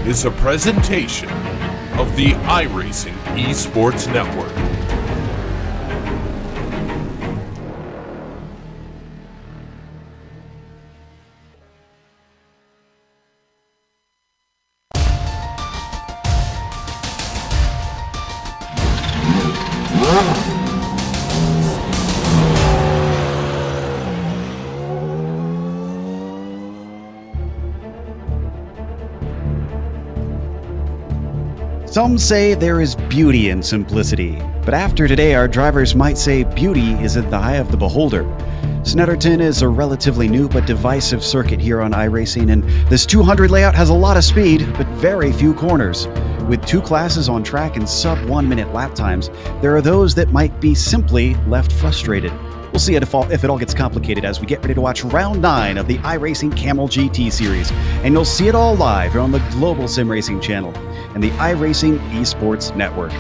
is a presentation of the iRacing Esports Network. Some say there is beauty in simplicity, but after today our drivers might say beauty is at the eye of the beholder. Snetterton is a relatively new but divisive circuit here on iRacing, and this 200 layout has a lot of speed, but very few corners. With two classes on track and sub 1 minute lap times, there are those that might be simply left frustrated. We'll see if it all gets complicated as we get ready to watch round 9 of the iRacing Kamel GT series, and you'll see it all live here on the global SimRacing channel and the iRacing Esports Network.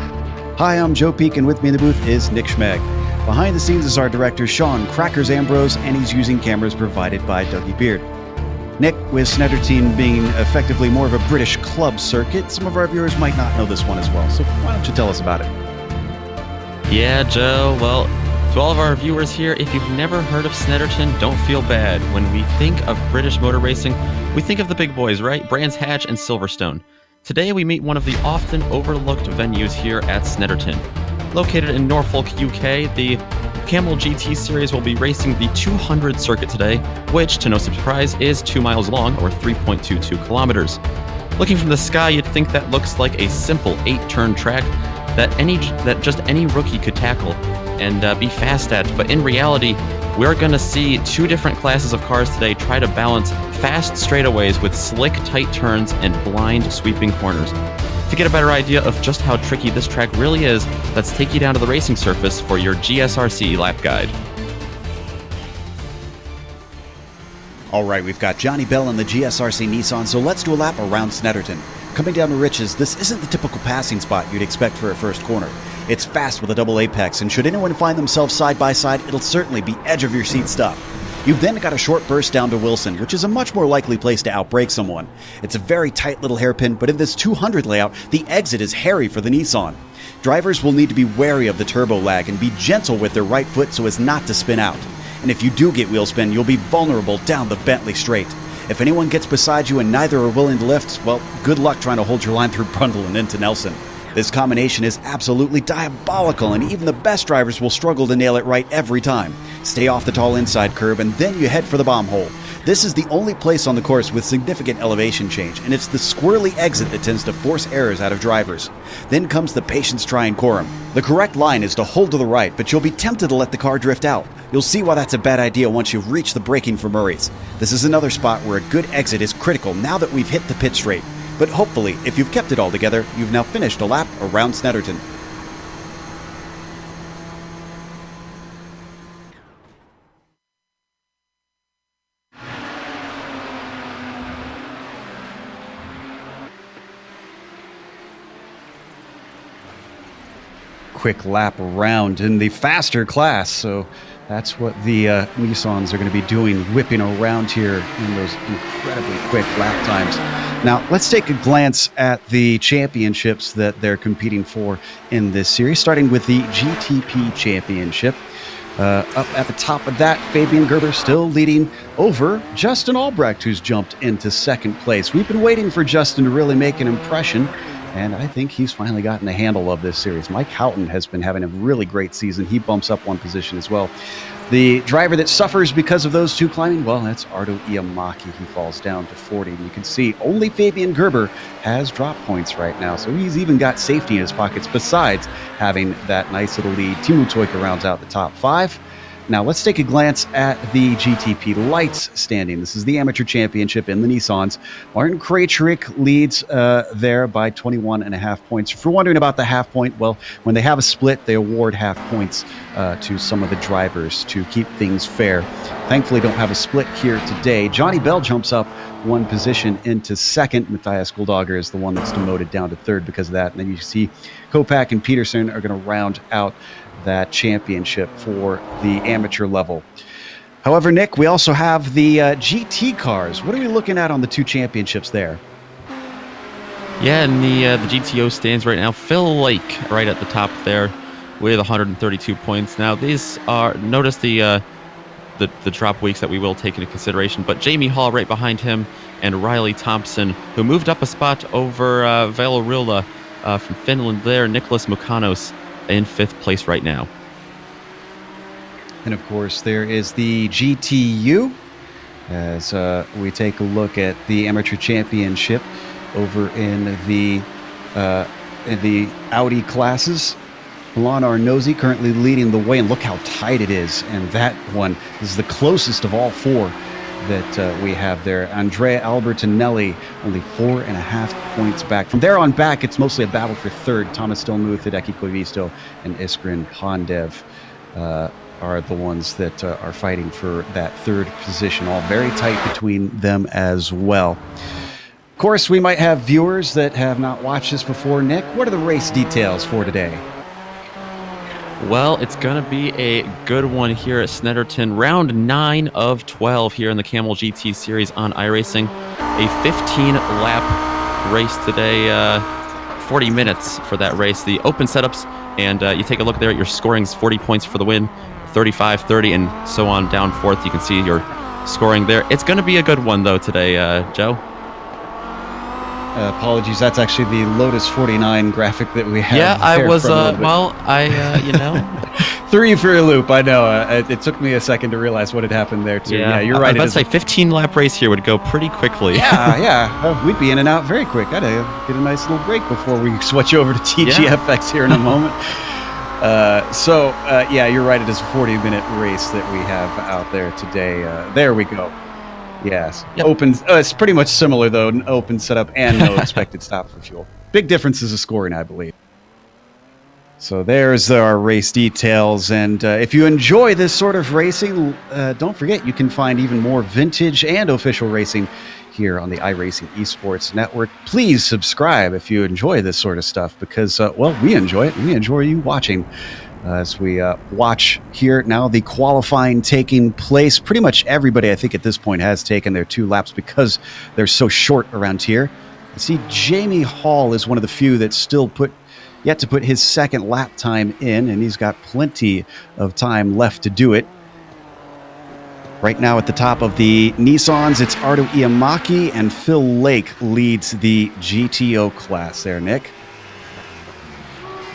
Hi, I'm Joe Peak, and with me in the booth is Nick Schmeg. Behind the scenes is our director, Sean Crackers Ambrose, and he's using cameras provided by Dougie Beard. Nick, with Snetterton being effectively more of a British club circuit, some of our viewers might not know this one as well, so why don't you tell us about it? Yeah, Joe, well, to all of our viewers here, if you've never heard of Snetterton, don't feel bad. When we think of British motor racing, we think of the big boys, right? Brands Hatch and Silverstone. Today we meet one of the often overlooked venues here at Snetterton. Located in Norfolk, UK, the Kamel GT series will be racing the 200 circuit today, which, to no surprise, is 2 miles long, or 3.22 kilometers. Looking from the sky, you'd think that looks like a simple 8-turn track that just any rookie could tackle and be fast at, but in reality, we're going to see two different classes of cars today try to balance fast straightaways with slick, tight turns and blind, sweeping corners. To get a better idea of just how tricky this track really is, let's take you down to the racing surface for your GSRC lap guide. All right, we've got Johnny Bell in the GSRC Nissan, so let's do a lap around Snetterton. Coming down to Riches, this isn't the typical passing spot you'd expect for a first corner. It's fast with a double apex, and should anyone find themselves side by side, it'll certainly be edge of your seat stuff. You've then got a short burst down to Wilson, which is a much more likely place to outbrake someone. It's a very tight little hairpin, but in this 200 layout, the exit is hairy for the Nissan. Drivers will need to be wary of the turbo lag and be gentle with their right foot so as not to spin out. And if you do get wheel spin, you'll be vulnerable down the Bentley straight. If anyone gets beside you and neither are willing to lift, well, good luck trying to hold your line through Brundle and into Nelson. This combination is absolutely diabolical, and even the best drivers will struggle to nail it right every time. Stay off the tall inside curb, and then you head for the bomb hole. This is the only place on the course with significant elevation change, and it's the squirrely exit that tends to force errors out of drivers. Then comes the patience triancorum. The correct line is to hold to the right, but you'll be tempted to let the car drift out. You'll see why that's a bad idea once you've reached the braking for Murray's. This is another spot where a good exit is critical now that we've hit the pit straight. But hopefully, if you've kept it all together, you've now finished a lap around Snetterton. Quick lap around in the faster class, so that's what the Nissans are going to be doing, whipping around here in those incredibly quick lap times. Now, let's take a glance at the championships that they're competing for in this series, starting with the GTP Championship. Up at the top of that, Fabian Gerber still leading over Justin Albrecht, who's jumped into second place. We've been waiting for Justin to really make an impression, and I think he's finally gotten the handle of this series. Mike Houghton has been having a really great season. He bumps up one position as well. The driver that suffers because of those two climbing, well, that's Ardo Iamaki. He falls down to 40. And you can see only Fabian Gerber has drop points right now. So he's even got safety in his pockets besides having that nice little lead. Timo Toika rounds out the top 5. Now let's take a glance at the GTP Lights standing. This is the Amateur Championship in the Nissans. Martin Krejcik leads there by 21.5 points. If you're wondering about the half point, well, when they have a split, they award half points to some of the drivers to keep things fair. Thankfully, don't have a split here today. Johnny Bell jumps up one position into second. Matthias Goldauger is the one that's demoted down to third because of that. And then you see Kopak and Peterson are going to round out that championship for the amateur level. However, Nick, we also have the GT cars. What are we looking at on the two championships there? Yeah, in the GTO stands right now, Phil Lake right at the top there with 132 points. Now, these are, notice the drop weeks that we will take into consideration, but Jamie Hall right behind him and Riley Thompson, who moved up a spot over Valorilla from Finland there, Nicholas Mukanos in 5th place right now. And of course, there is the GTU as we take a look at the Amateur Championship over in the Audi classes. Milan Arnozzi currently leading the way, and look how tight it is. And that one is the closest of all four that we have there. Andrea Albertinelli only 4.5 points back. From there on back, it's mostly a battle for third. Thomas Stilmuth, Hideki Koivisto, and Iskrin Pandev are the ones that are fighting for that third position. All very tight between them as well. Of course, we might have viewers that have not watched this before. Nick, what are the race details for today? Well, it's going to be a good one here at Snetterton. Round 9 of 12 here in the Kamel GT series on iRacing. A 15-lap race today, 40 minutes for that race. The open setups, and you take a look there at your scorings, 40 points for the win, 35, 30, and so on down forth. You can see your scoring there. It's going to be a good one, though, today, Joe. Apologies, that's actually the Lotus 49 graphic that we have. Yeah, I was, you know. Threw you for a loop, I know. It took me a second to realize what had happened there, too. Yeah, you're right. Let's say 15-lap race here would go pretty quickly. Yeah. We'd be in and out very quick. I'd get a nice little break before we switch over to TGFX here in a moment. Yeah, you're right. It is a 40-minute race that we have out there today. There we go. Yes. Yep. Open. It's pretty much similar, though. An open setup and no expected stop for fuel. Big difference is the scoring, I believe. So there's our race details. And if you enjoy this sort of racing, don't forget you can find even more vintage and official racing here on the iRacing Esports Network. Please subscribe if you enjoy this sort of stuff because, well, we enjoy it. And we enjoy you watching. As we watch here now, the qualifying taking place. Pretty much everybody, I think, at this point has taken their 2 laps because they're so short around here. You see, Jamie Hall is one of the few that still yet to put his second lap time in, and he's got plenty of time left to do it. Right now at the top of the Nissans, it's Ardo Iamaki, and Phil Lake leads the GTO class there, Nick.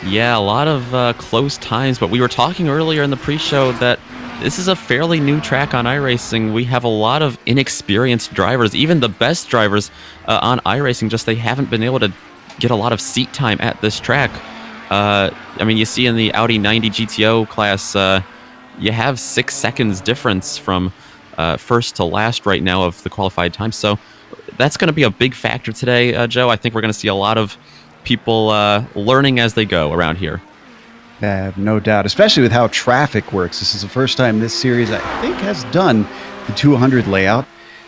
Yeah, a lot of close times, but we were talking earlier in the pre-show that this is a fairly new track on iRacing. We have a lot of inexperienced drivers, even the best drivers on iRacing, just they haven't been able to get a lot of seat time at this track. I mean, you see in the Audi 90 GTO class, you have 6 seconds difference from first to last right now of the qualified time. So that's going to be a big factor today, Joe. I think we're going to see a lot of people learning as they go around here. I have no doubt, especially with how traffic works. This is the first time this series, I think, has done the 200 layout.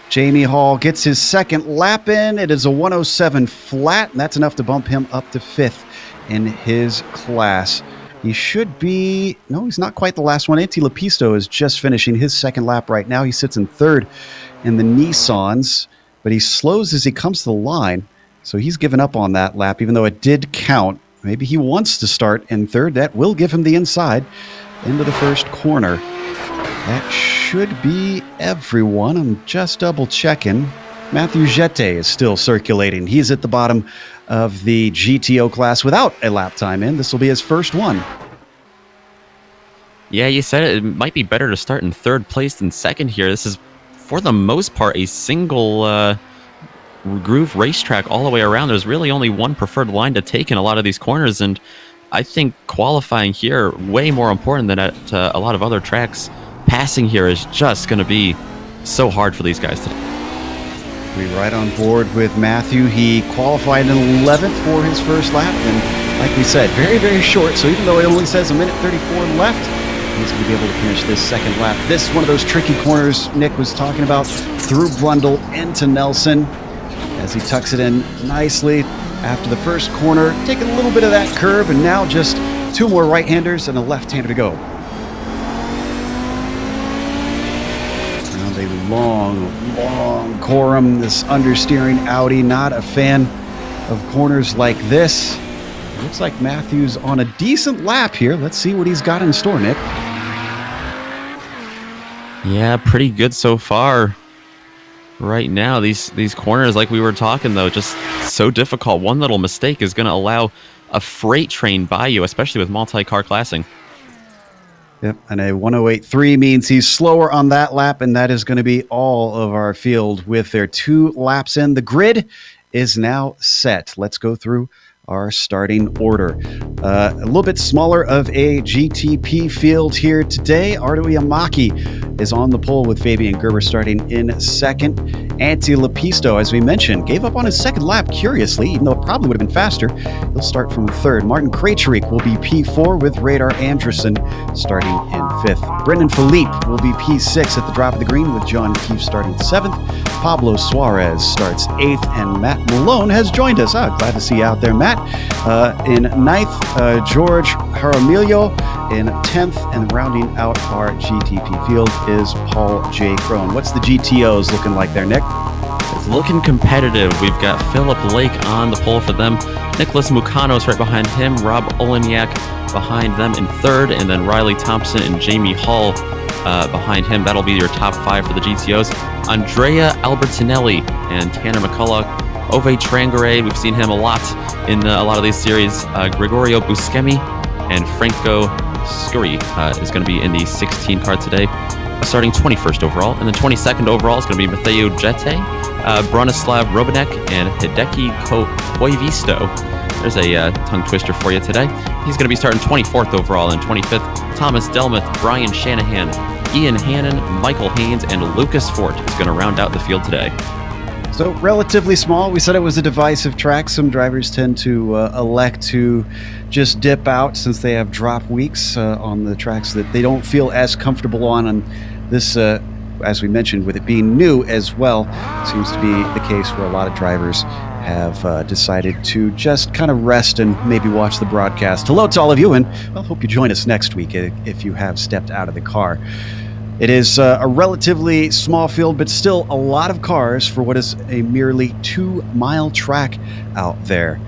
Jamie Hall gets his second lap in. It is a 107 flat, and that's enough to bump him up to 5th in his class. He should be... No, he's not quite the last one. Antti Lepisto is just finishing his second lap right now. He sits in 3rd in the Nissans, but he slows as he comes to the line. So he's given up on that lap, even though it did count. Maybe he wants to start in 3rd. That will give him the inside into the first corner. That should be everyone. I'm just double checking. Matthew Jete is still circulating. He's at the bottom of the GTO class without a lap time in. This will be his first one. Yeah, you said it might be better to start in 3rd place than 2nd here. This is, for the most part, a single... groove racetrack all the way around. There's really only one preferred line to take in a lot of these corners, and I think qualifying here way more important than at a lot of other tracks. Passing here is just going to be so hard for these guys today. We're right on board with Matthew. He qualified in 11th for his first lap, and like we said, very, very short. So even though it only says 1:34 left, he's going to be able to finish this second lap. This is one of those tricky corners Nick was talking about, through Brundle into Nelson, as he tucks it in nicely after the first corner, taking a little bit of that curb, and now just 2 more right-handers and a left-hander to go. Around a long, long Corum, this understeering Audi, not a fan of corners like this. Looks like Matthews on a decent lap here. Let's see what he's got in store, Nick. Yeah, pretty good so far. Right now, these corners, like we were talking, though, just so difficult. One little mistake is going to allow a freight train by you, especially with multi-car classing. Yep, and a 108.3 means he's slower on that lap, and that is going to be all of our field with their 2 laps in. The grid is now set. Let's go through our starting order. A little bit smaller of a GTP field here today. Ardo Yamaki is on the pole with Fabian Gerber starting in second. Antti Lepisto, as we mentioned, gave up on his second lap, curiously, even though it probably would have been faster. He'll start from third. Martin Krejcik will be P4 with Radar Anderson starting in fifth. Brendan Philippe will be P6 at the drop of the green with John Keefe starting seventh. Pablo Suarez starts eighth, and Matt Malone has joined us. Glad to see you out there, Matt. In ninth, George Jaramillo in 10th, and rounding out our GTP field is Paul J. Crone. What's the GTOs looking like there, Nick? It's looking competitive. We've got Philip Lake on the pole for them. Nicholas Mucanos right behind him. Rob Oleniak behind them in third, and then Riley Thompson and Jamie Hall behind him. That'll be your top 5 for the GTOs. Andrea Albertinelli and Tanner McCullough. Ove Trangaré, we've seen him a lot in a lot of these series. Gregorio Buscemi and Franco Scuri is going to be in the 16 car today, starting 21st overall. And then 22nd overall is going to be Matteo Jete, Bronislav Robanek, and Hideki Koivisto. There's a tongue twister for you today. He's going to be starting 24th overall, and 25th, Thomas Delmuth, Brian Shanahan, Ian Hannon, Michael Haynes, and Lucas Fort is going to round out the field today. So relatively small. We said it was a divisive track. Some drivers tend to elect to just dip out since they have drop weeks on the tracks that they don't feel as comfortable on. And this, as we mentioned, with it being new as well, seems to be the case where a lot of drivers have decided to just kind of rest and maybe watch the broadcast. Hello to all of you, and well, hope you join us next week if you have stepped out of the car. It is a relatively small field, but still a lot of cars for what is a merely 2-mile track out there.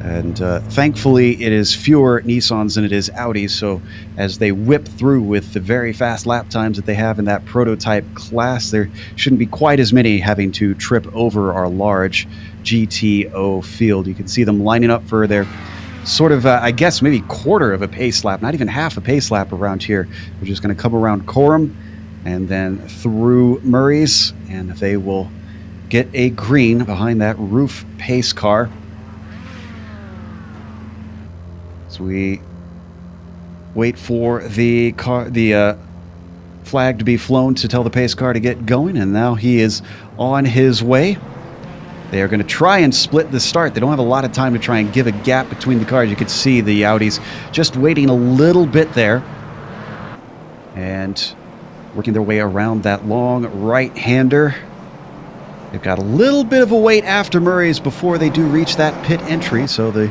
And thankfully, it is fewer Nissans than it is Audis. So as they whip through with the very fast lap times that they have in that prototype class, there shouldn't be quite as many having to trip over our large GTO field. You can see them lining up for their sort of, I guess, maybe quarter of a pace lap, not even half a pace lap around here. We're just going to come around Coram and then through Murray's, and they will get a green behind that roof pace car. So we wait for the flag to be flown to tell the pace car to get going, and now he is on his way. They are going to try and split the start. They don't have a lot of time to try and give a gap between the cars. You can see the Audis just waiting a little bit there and working their way around that long right-hander. They've got a little bit of a wait after Murray's before they do reach that pit entry, so the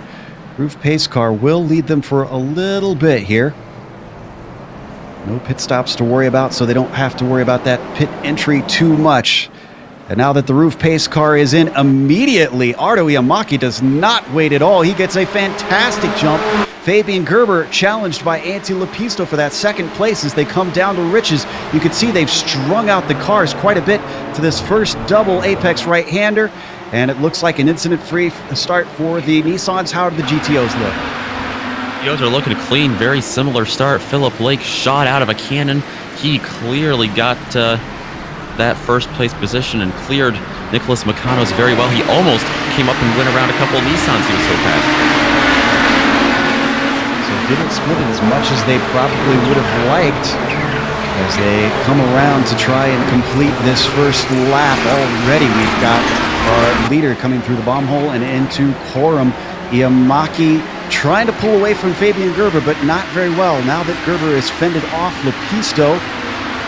roof pace car will lead them for a little bit here. No pit stops to worry about, so they don't have to worry about that pit entry too much. And now that the roof pace car is in, immediately Ardo Yamaki does not wait at all. He gets a fantastic jump. Fabian Gerber challenged by Antti Lepisto for that second place as they come down to riches. You can see they've strung out the cars quite a bit to this first double apex right-hander, and it looks like an incident-free start for the Nissans. How do the GTOs look? GTOs are looking clean, very similar start. Philip Lake shot out of a cannon. He clearly got that first place position and cleared Nicholas Mucanos very well. He almost came up and went around a couple of Nissans. He was so fast. Didn't split it as much as they probably would have liked as they come around to try and complete this first lap. Already we've got our leader coming through the bomb hole and into Coram. Yamaki trying to pull away from Fabian Gerber, but not very well. Now that Gerber is fended off Lepisto,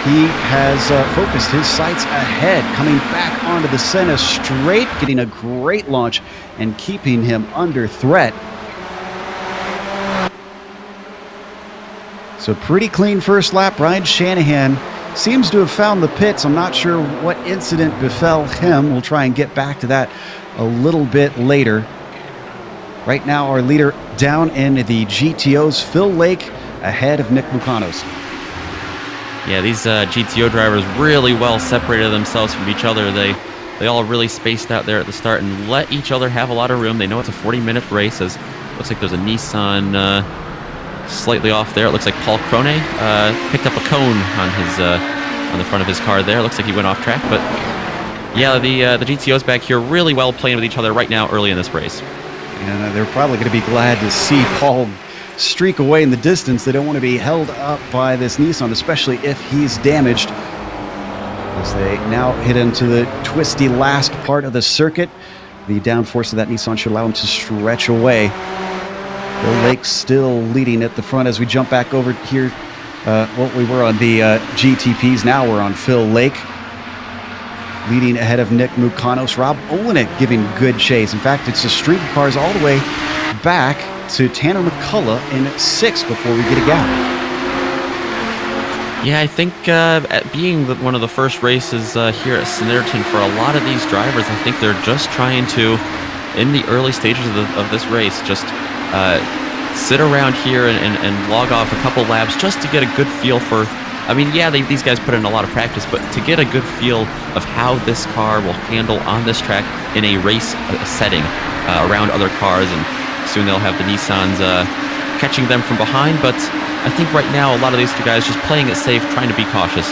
he has focused his sights ahead, coming back onto the Senna straight, getting a great launch and keeping him under threat. So pretty clean first lap. Brian Shanahan seems to have found the pits. I'm not sure what incident befell him. We'll try and get back to that a little bit later. Right now, our leader down in the GTOs, Phil Lake, ahead of Nick Mukanos. Yeah, these GTO drivers really well separated themselves from each other. They all really spaced out there at the start and let each other have a lot of room. They know it's a 40-minute race. As looks like there's a Nissan slightly off there. It looks like Paul Krone picked up a cone on the front of his car there. Looks like he went off track, but yeah, the GTOs back here really well playing with each other right now early in this race. And they're probably going to be glad to see Paul streak away in the distance. They don't want to be held up by this Nissan, especially if he's damaged. As they now hit into the twisty last part of the circuit, the downforce of that Nissan should allow him to stretch away. Phil Lake still leading at the front as we jump back over here. Well, we were on the GTPs. Now we're on Phil Lake, leading ahead of Nick Mukanos. Rob Olenek giving good chase. In fact, it's a streak of cars all the way back to Tanner McCullough in 6th before we get a gap. Yeah, I think being one of the first races here at Snetterton for a lot of these drivers, I think they're just trying to, in the early stages of this race, just sit around here and log off a couple laps just to get a good feel for. I mean, yeah, these guys put in a lot of practice, but to get a good feel of how this car will handle on this track in a race setting around other cars, and soon they'll have the Nissans catching them from behind. But I think right now a lot of these two guys just playing it safe, trying to be cautious.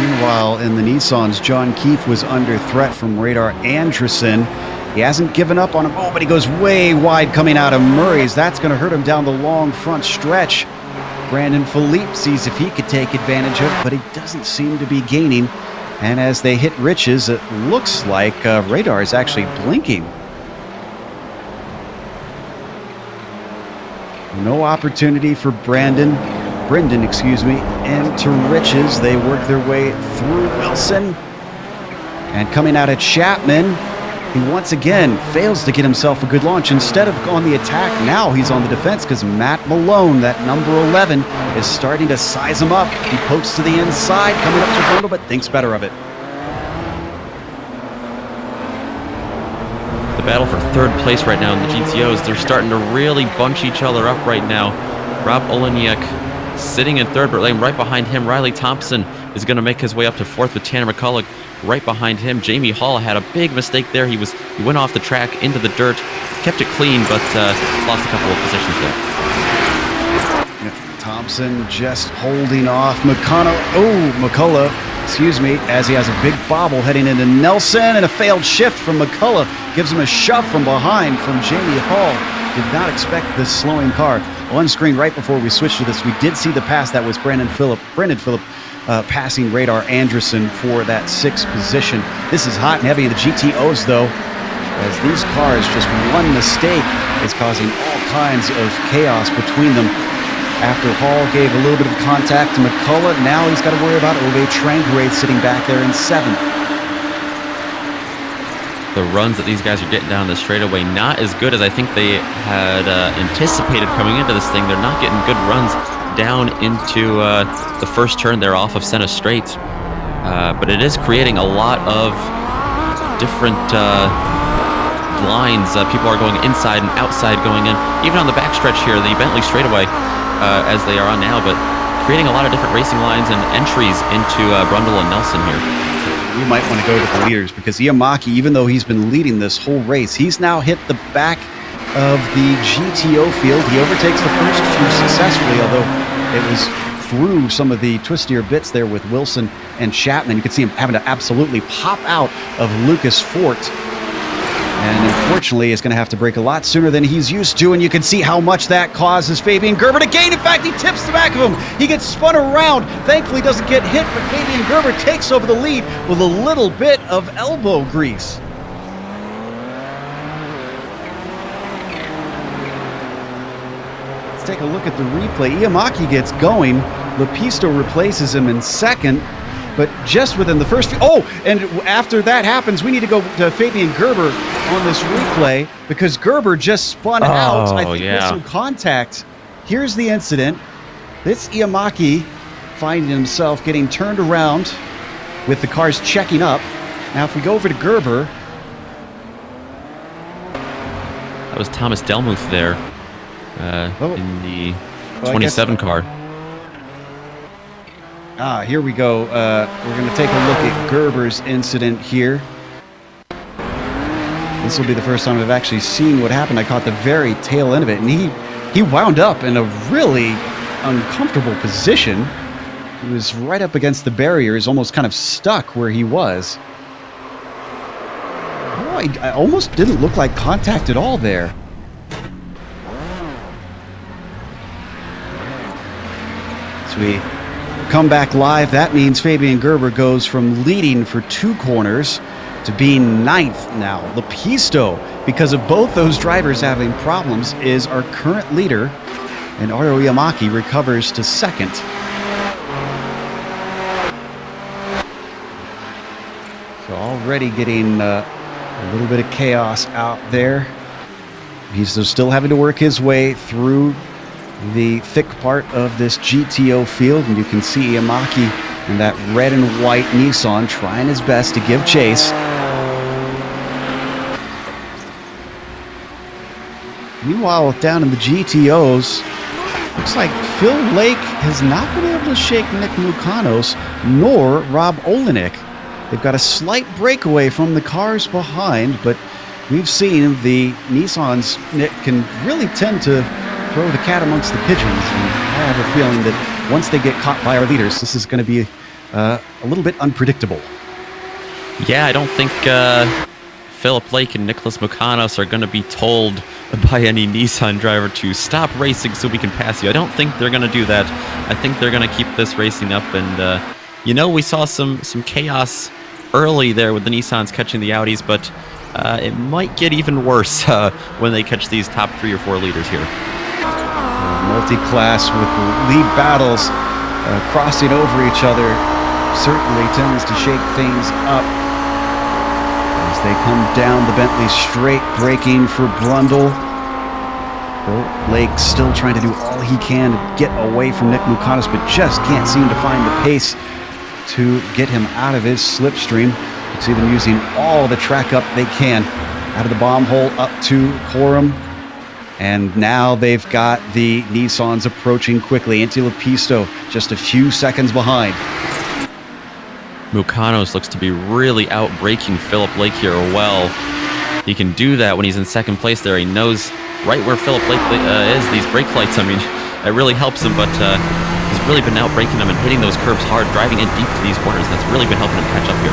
Meanwhile, in the Nissans, John Keefe was under threat from Radar Anderson. He hasn't given up on him. Oh, but he goes way wide coming out of Murray's. That's going to hurt him down the long front stretch. Brandon Philippe sees if he could take advantage of it, but he doesn't seem to be gaining. And as they hit Riches, it looks like Radar is actually blinking. No opportunity for Brendan, into Riches. They work their way through Wilson. And coming out at Chapman, he once again fails to get himself a good launch. Instead of on the attack, now he's on the defense because Matt Malone, that number 11, is starting to size him up. He pokes to the inside, coming up to Brundle, but thinks better of it. The battle for third place right now in the GTOs, they're starting to really bunch each other up right now. Rob Olenek sitting in third, but right behind him, Riley Thompson is going to make his way up to 4th with Tanner McCullough right behind him. Jamie Hall had a big mistake there. He went off the track into the dirt, kept it clean, but lost a couple of positions there. Thompson just holding off McCullough, as he has a big bobble heading into Nelson, and a failed shift from McCullough gives him a shove from behind from Jamie Hall. Did not expect this slowing car. On screen right before we switched to this, we did see the pass. That was Brendan Phillip passing Radar Anderson for that 6th position. This is hot and heavy in the GTOs, though, as these cars, just one mistake is causing all kinds of chaos between them. After Hall gave a little bit of contact to McCullough, now he's got to worry about Ove Trangrade sitting back there in 7th. The runs that these guys are getting down the straightaway, not as good as I think they had anticipated coming into this thing. They're not getting good runs down into the first turn there off of Senna Straight. But it is creating a lot of different lines. People are going inside and outside going in. Even on the backstretch here, the Bentley straightaway, as they are on now, but creating a lot of different racing lines and entries into Brundle and Nelson here. We might want to go to the leaders because Iamaki, even though he's been leading this whole race, he's now hit the back of the GTO field. He overtakes the first few successfully, although it was through some of the twistier bits there with Wilson and Chapman. You could see him having to absolutely pop out of Lucas Fort. And unfortunately, is going to have to brake a lot sooner than he's used to, and you can see how much that causes Fabian Gerber to gain. In fact, he tips the back of him. He gets spun around. Thankfully, doesn't get hit, but Fabian Gerber takes over the lead with a little bit of elbow grease. Let's take a look at the replay. Iamaki gets going. Lepisto replaces him in 2nd. But just within the first few... Oh, and after that happens, we need to go to Fabian Gerber on this replay because Gerber just spun out, I think, with some contact. Here's the incident. This Iamaki finding himself getting turned around with the cars checking up. Now, if we go over to Gerber, That was Thomas Delmuth there in the 27 car. Here we go. We're going to take a look at Gerber's incident here. This will be the first time I've actually seen what happened. I caught the very tail end of it, and he wound up in a really uncomfortable position. He was right up against the barriers, almost kind of stuck where he was. Oh, I almost didn't look like contact at all there. As we come back live, that means Fabian Gerber goes from leading for 2 corners to being 9th now. Lepisto, because of both those drivers having problems, is our current leader, and Ardo Yamaki recovers to 2nd. So already getting a little bit of chaos out there. He's still having to work his way through the thick part of this GTO field, and you can see Yamaki in that red and white Nissan trying his best to give chase. Meanwhile, down in the GTOs, looks like Phil Lake has not been able to shake Nick Mukanos nor Rob Olenek. They've got a slight breakaway from the cars behind, but we've seen the Nissans, Nick, can really tend to throw the cat amongst the pigeons. And I have a feeling that once they get caught by our leaders, this is going to be a little bit unpredictable. Yeah, I don't think Philip Lake and Nicholas Mukanos are going to be told by any Nissan driver to stop racing so we can pass you. I don't think they're going to do that. I think they're going to keep this racing up. And, you know, we saw some chaos early there with the Nissans catching the Audis, but it might get even worse when they catch these top 3 or 4 leaders here. Multi-class with lead battles crossing over each other certainly tends to shake things up. As they come down the Bentley straight, braking for Brundle. Bill Lake still trying to do all he can to get away from Nick Mukanos, but just can't seem to find the pace to get him out of his slipstream. You can see them using all the track up they can out of the bomb hole up to Coram. And now they've got the Nissans approaching quickly. Antti Lepisto just a few seconds behind. Mukanos looks to be really out-braking Philip Lake here well. He can do that when he's in 2nd place there. He knows right where Philip Lake is. These brake lights, I mean, it really helps him, but he's really been out-braking them and hitting those curbs hard, driving in deep to these corners. That's really been helping him catch up here.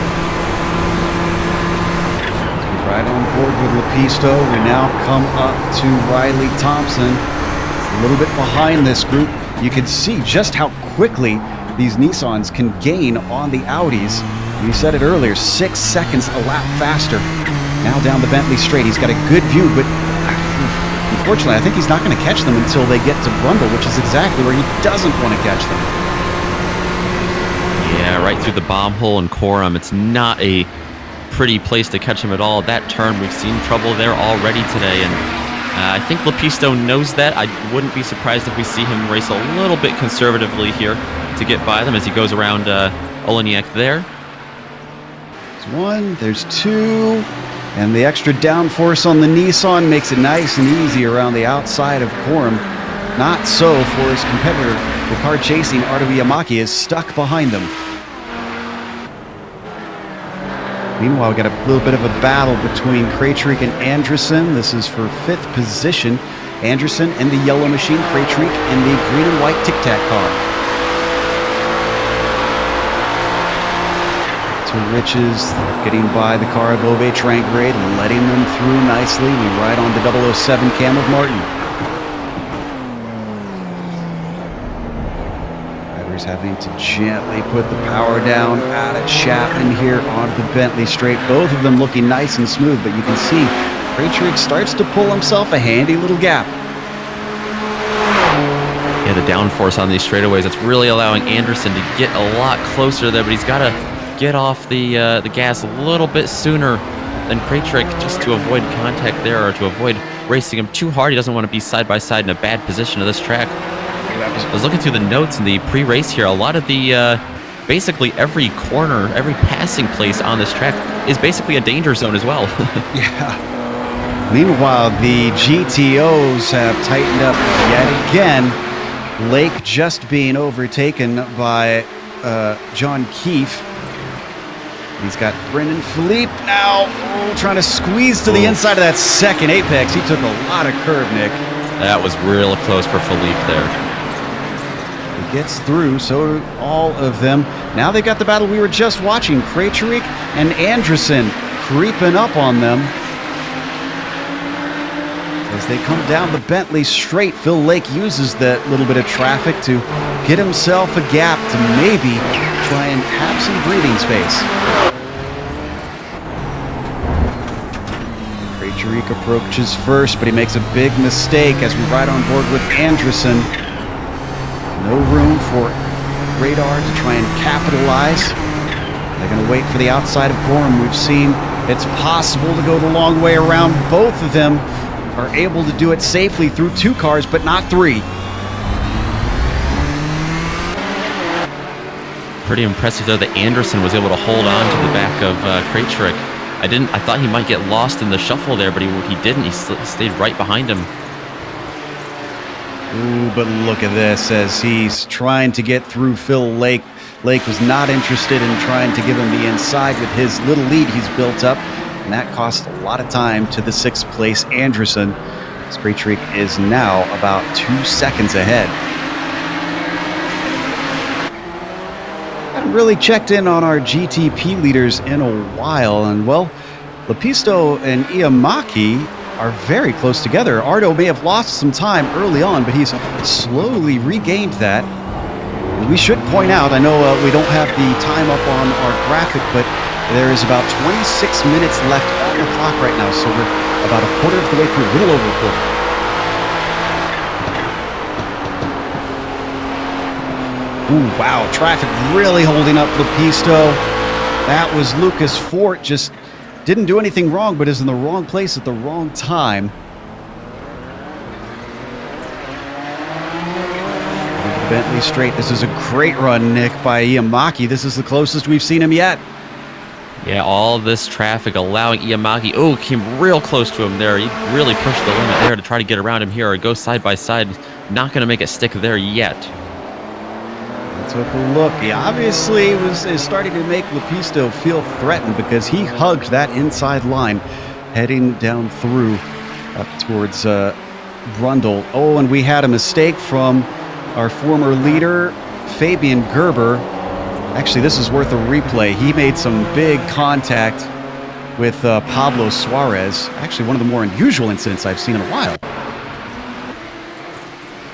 Right on board with Lepisto. We now come up to Riley Thompson. A little bit behind this group. You can see just how quickly these Nissans can gain on the Audis. You said it earlier, 6 seconds a lap faster. Now down the Bentley straight. He's got a good view, but unfortunately, I think he's not going to catch them until they get to Brundle, which is exactly where he doesn't want to catch them. Yeah, right through the bomb hole in Coram. It's not a pretty place to catch him at all. That turn, we've seen trouble there already today, and I think Lepisto knows that. I wouldn't be surprised if we see him race a little bit conservatively here to get by them as he goes around Olenek there. There's 1, there's 2, and the extra downforce on the Nissan makes it nice and easy around the outside of Coram. Not so for his competitor. The car chasing Ardo Yamaki is stuck behind them. Meanwhile, we got a little bit of a battle between Krejcik and Anderson. This is for 5th position. Anderson in the yellow machine, Krejcik in the green and white Tic Tac car. To Riches, getting by the car of Ove Trangrade, letting them through nicely. We ride on the 007 cam of Martin. Having to gently put the power down out of Chapman here onto the Bentley straight. Both of them looking nice and smooth, but you can see Krejcik starts to pull himself a handy little gap. Yeah, the downforce on these straightaways, that's really allowing Anderson to get a lot closer there, but he's got to get off the gas a little bit sooner than Krejcik just to avoid contact there or to avoid racing him too hard. He doesn't want to be side by side in a bad position of this track. I was looking through the notes in the pre-race here. A lot of the, basically every corner, every passing place on this track is basically a danger zone as well. Yeah. Meanwhile, the GTOs have tightened up yet again. Lake just being overtaken by John Keefe. He's got Brendan Philippe now trying to squeeze to the inside of that second apex. He took a lot of curb, Nick. That was real close for Philippe there. He gets through, so do all of them. Now they got the battle we were just watching. Krejcik and Anderson creeping up on them. As they come down the Bentley straight, Phil Lake uses that little bit of traffic to get himself a gap to maybe try and have some breathing space. Krejcik approaches first, but he makes a big mistake as we ride on board with Anderson. No room for radar to try and capitalize. They're going to wait for the outside of Gorham. We've seen it's possible to go the long way around. Both of them are able to do it safely through 2 cars, but not 3. Pretty impressive though that Anderson was able to hold on to the back of Krejcik. I thought he might get lost in the shuffle there, but he didn't. He stayed right behind him. Ooh, but look at this as he's trying to get through Phil Lake. Lake was not interested in trying to give him the inside with his little lead he's built up, and that cost a lot of time to the 6th place Anderson. Krejcik is now about 2 seconds ahead. Haven't really checked in on our GTP leaders in a while, and well, Lepisto and Iamaki are very close together. Ardo may have lost some time early on, but he's slowly regained that. And we should point out, I know we don't have the time up on our graphic, but there is about 26 minutes left on the clock right now, so we're about a quarter of the way through, a little over a quarter. Ooh, wow, traffic really holding up Lepisto. That was Lucas Fort, just didn't do anything wrong, but is in the wrong place at the wrong time. Bentley straight. This is a great run, Nick, by Iamaki. This is the closest we've seen him yet. Yeah, all this traffic allowing Iamaki. Oh, came real close to him there. He really pushed the limit there to try to get around him here or go side by side. Not going to make it stick there yet. Took a look. He obviously is starting to make Lepisto feel threatened because he hugged that inside line heading down through up towards Brundle. Oh, and we had a mistake from our former leader, Fabian Gerber. Actually, this is worth a replay. He made some big contact with Pablo Suarez. Actually, one of the more unusual incidents I've seen in a while.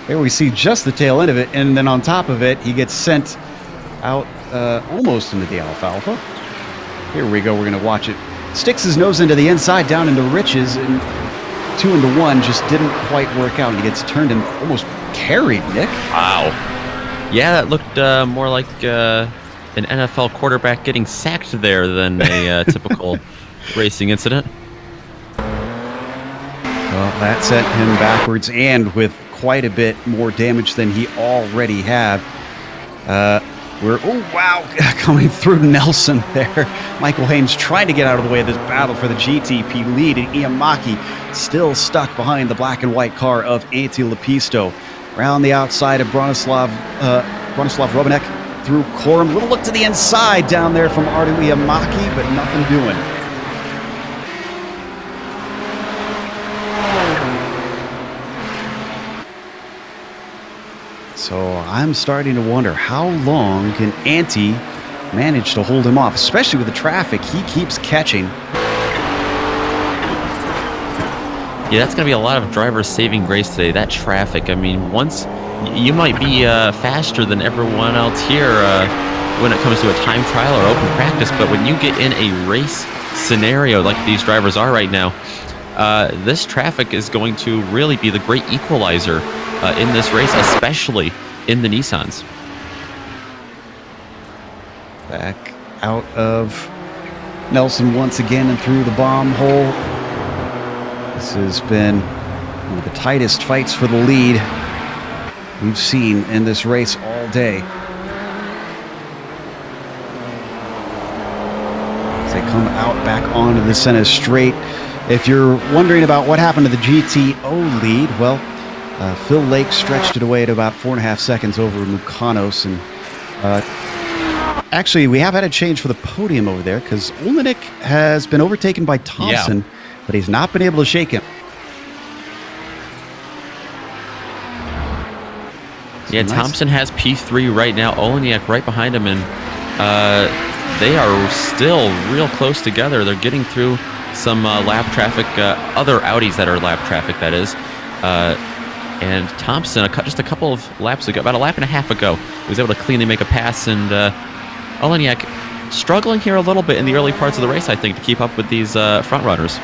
There we see just the tail end of it, and then on top of it, he gets sent out almost into the alfalfa. Here we go, we're going to watch it. Sticks his nose into the inside, down into Rich's, and 2 into 1 just didn't quite work out. He gets turned and almost carried, Nick. Wow. Yeah, that looked more like an NFL quarterback getting sacked there than a typical racing incident. Well, that sent him backwards and with quite a bit more damage than he already had. Oh wow, coming through Nelson there. Michael Haynes trying to get out of the way of this battle for the GTP lead, and Iamaki still stuck behind the black and white car of Antti Lepisto. Around the outside of Bronislav Robanek through Corum. Little look to the inside down there from Artu Iamaki, but nothing doing. So I'm starting to wonder how long can Antti manage to hold him off, especially with the traffic he keeps catching. Yeah, that's going to be a lot of drivers saving grace today, that traffic. I mean, once you might be faster than everyone else here when it comes to a time trial or open practice, but when you get in a race scenario like these drivers are right now, this traffic is going to really be the great equalizer in this race, especially in the Nissans. Back out of Nelson once again and through the bomb hole. This has been one of the tightest fights for the lead we've seen in this race all day. As they come out back onto the center straight, If you're wondering about what happened to the GTO lead, well, Phil Lake stretched it away at about 4.5 seconds over Mukanos. And actually, we have had a change for the podium over there because Olenek has been overtaken by Thompson, but he's not been able to shake him. Yeah, nice. Thompson has P3 right now. Olenek right behind him, and they are still real close together. They're getting through some lap traffic, other Audis that are lap traffic, that is. And Thompson, just a couple of laps ago, about a lap and a half ago, was able to cleanly make a pass. And Olenek struggling here a little bit in the early parts of the race, I think, to keep up with these front runners.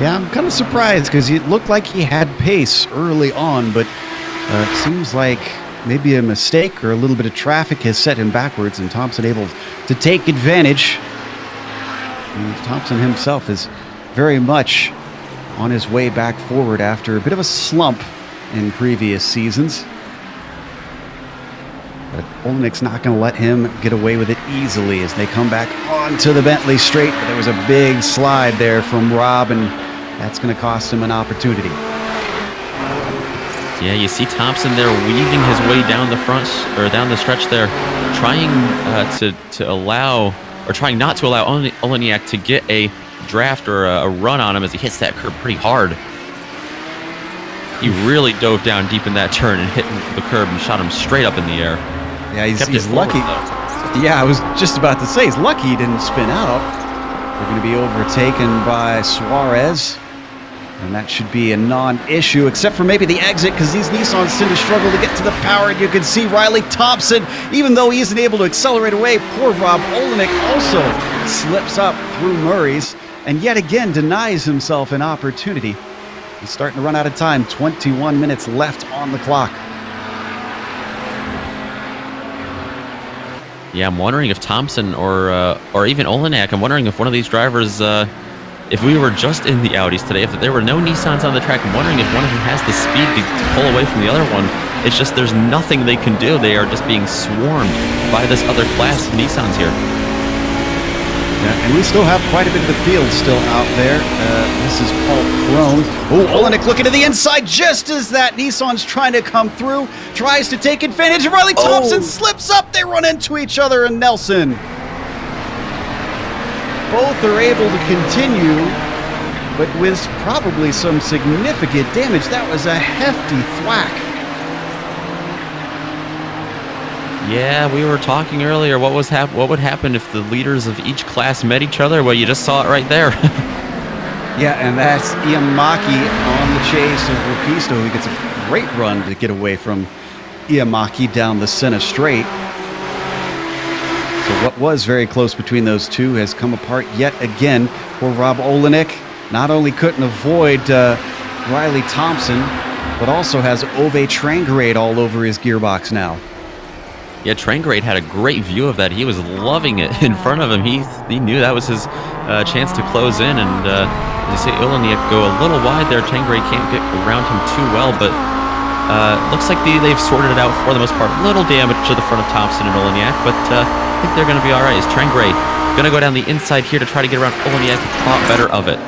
Yeah, I'm kind of surprised because it looked like he had pace early on, but it seems like maybe a mistake or a little bit of traffic has set him backwards, and Thompson able to take advantage. And Thompson himself is very much on his way back forward after a bit of a slump in previous seasons. But Olenek's not going to let him get away with it easily as they come back onto the Bentley straight. But there was a big slide there from Rob, and that's going to cost him an opportunity. Yeah, you see Thompson there weaving his way down the front, or down the stretch there, trying to allow, or trying not to allow Olenek to get a draft or a run on him as he hits that curb pretty hard. He really dove down deep in that turn and hit the curb and shot him straight up in the air. Yeah, he's lucky. Yeah, I was just about to say, he's lucky he didn't spin out. They're going to be overtaken by Suarez, and that should be a non-issue, except for maybe the exit, because these Nissans tend to struggle to get to the power. And you can see Riley Thompson, even though he isn't able to accelerate away, poor Rob Olenek also slips up through Murray's, and yet again denies himself an opportunity. He's starting to run out of time. 21 minutes left on the clock. Yeah, I'm wondering if Thompson or even Olenek, I'm wondering if one of these drivers, if we were just in the Audis today, if there were no Nissans on the track, I'm wondering if one of them has the speed to pull away from the other one. It's just there's nothing they can do. They are just being swarmed by this other class of Nissans here. Yeah, and we still have quite a bit of the field still out there. This is Paul Crone. Oh, Olenek looking to the inside just as that Nissan's trying to come through. Tries to take advantage. Riley Thompson slips up. They run into each other, and Nelson. Both are able to continue, but with probably some significant damage. That was a hefty thwack. Yeah, we were talking earlier. What would happen if the leaders of each class met each other? Well, you just saw it right there. Yeah, and that's Iamaki on the chase of Rapisto, who gets a great run to get away from Iamaki down the center straight. So what was very close between those two has come apart yet again. Poor Rob Olenek not only couldn't avoid Riley Thompson, but also has Ove Trangarade all over his gearbox now. Yeah, Trangarade had a great view of that. He was loving it in front of him. He knew that was his chance to close in, and as you say, Olenek go a little wide there. Trangarade can't get around him too well, but looks like they've sorted it out for the most part. Little damage to the front of Thompson and Olenek, but I think they're going to be all right. Is Trangarade going to go down the inside here to try to get around Olenek? Thought better of it.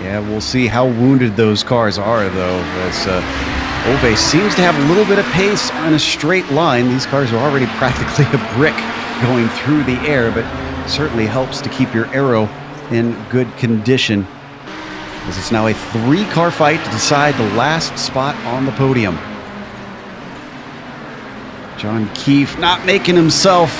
Yeah, we'll see how wounded those cars are, though, as Ove seems to have a little bit of pace on a straight line. These cars are already practically a brick going through the air, but certainly helps to keep your aero in good condition, as it's now a 3-car fight to decide the last spot on the podium. John Keefe not making himself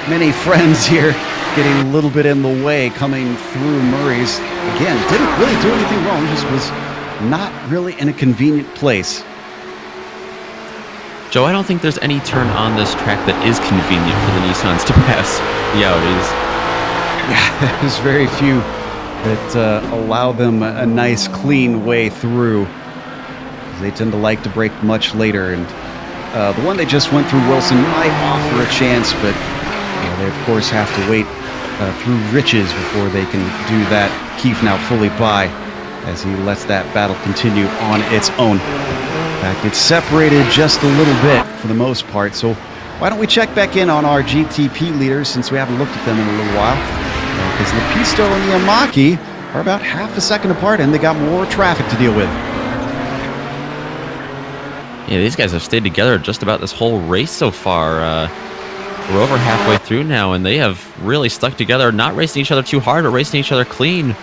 many friends here, getting a little bit in the way coming through Murray's. Again, didn't really do anything wrong, just was not really in a convenient place. Joe, I don't think there's any turn on this track that is convenient for the Nissans to pass the Audis. Yeah, there's very few that allow them a nice, clean way through. They tend to like to brake much later, and the one they just went through, Wilson, might offer a chance, but they, of course, have to wait through Riches before they can do that. Keefe now fully by as he lets that battle continue on its own. In fact, it's separated just a little bit for the most part, so Why don't we check back in on our GTP leaders since we haven't looked at them in a little while? Because Lepisto and Iamaki are about half a second apart, and they got more traffic to deal with. Yeah, these guys have stayed together just about this whole race so far. We're over halfway through now, and they have really stuck together, not racing each other too hard, but racing each other clean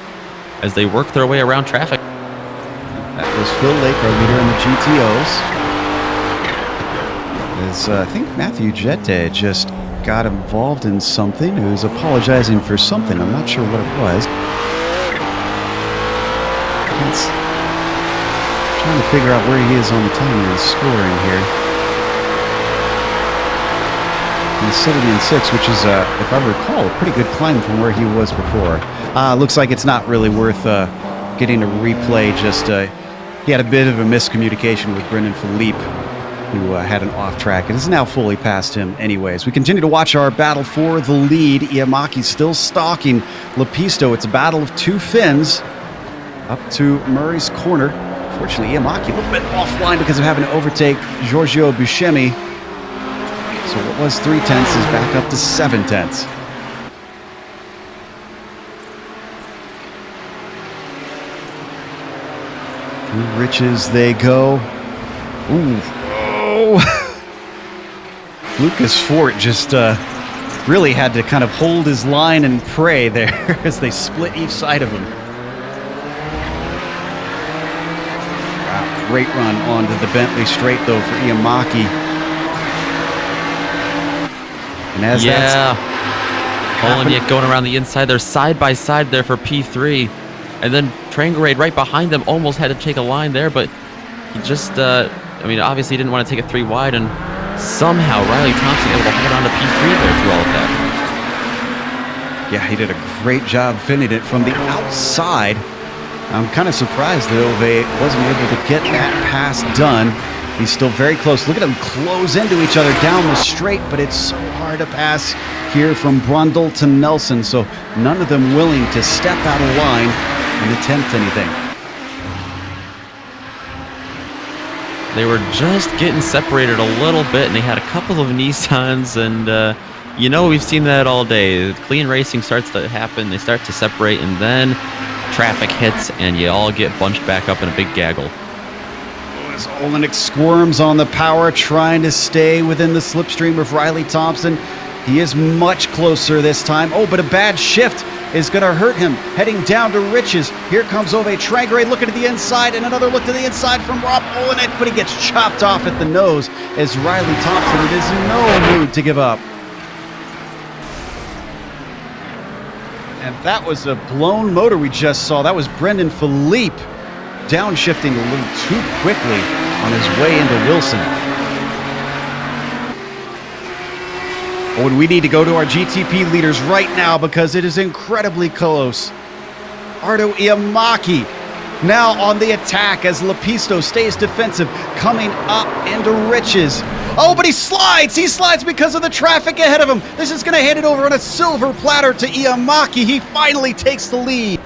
as they work their way around traffic. That was Phil Lake, our leader in the GTOs. As I think Matthew Jette just got involved in something. He was apologizing for something. I'm not sure what it was. Trying to figure out where he is on the timing and scoring here. He's sitting in 6th, which is, if I recall, a pretty good climb from where he was before. Looks like it's not really worth getting a replay. Just he had a bit of a miscommunication with Brendan Philippe, who had an off track. It is now fully past him anyways. We continue to watch our battle for the lead. Iamaki still stalking Lepisto. It's a battle of 2 Finns up to Murray's corner. Fortunately, Iamaki a little bit offline because of having to overtake Giorgio Buscemi. So what was 3/10 is back up to 7/10. Through Riches they go. Ooh. Oh! Lucas Fort just really had to kind of hold his line and pray there as they split each side of him. Wow, great run onto the Bentley straight though for Iamaki. And as Olenek going around the inside. They're side by side there for P3. And then Trangarade right behind them almost had to take a line there, but he just, I mean, obviously he didn't want to take it 3 wide, and somehow Riley Thompson able to hold on to P3 there through all of that. Yeah, he did a great job finishing it from the outside. I'm kind of surprised that Ove wasn't able to get that pass done. He's still very close. Look at them close into each other down the straight, but it's so hard to pass here from Brundle to Nelson, so none of them willing to step out of line and attempt anything. They were just getting separated a little bit, and they had a couple of Nissans, and you know, we've seen that all day. Clean racing starts to happen, they start to separate, and then traffic hits, and you all get bunched back up in a big gaggle. As Olenek squirms on the power, trying to stay within the slipstream of Riley Thompson. He is much closer this time. Oh, but a bad shift is going to hurt him. Heading down to Riches. Here comes Ove Trangarade looking to the inside, and another look to the inside from Rob Olenek, but he gets chopped off at the nose as Riley Thompson is in no mood to give up. And that was a blown motor we just saw. That was Brendan Philippe downshifting a little too quickly on his way into Wilson. Oh, and we need to go to our GTP leaders right now because it is incredibly close. Ardo Iamaki now on the attack as Lepisto stays defensive, coming up into Riches. Oh, but he slides! He slides because of the traffic ahead of him. This is going to hand it over on a silver platter to Iamaki. He finally takes the lead.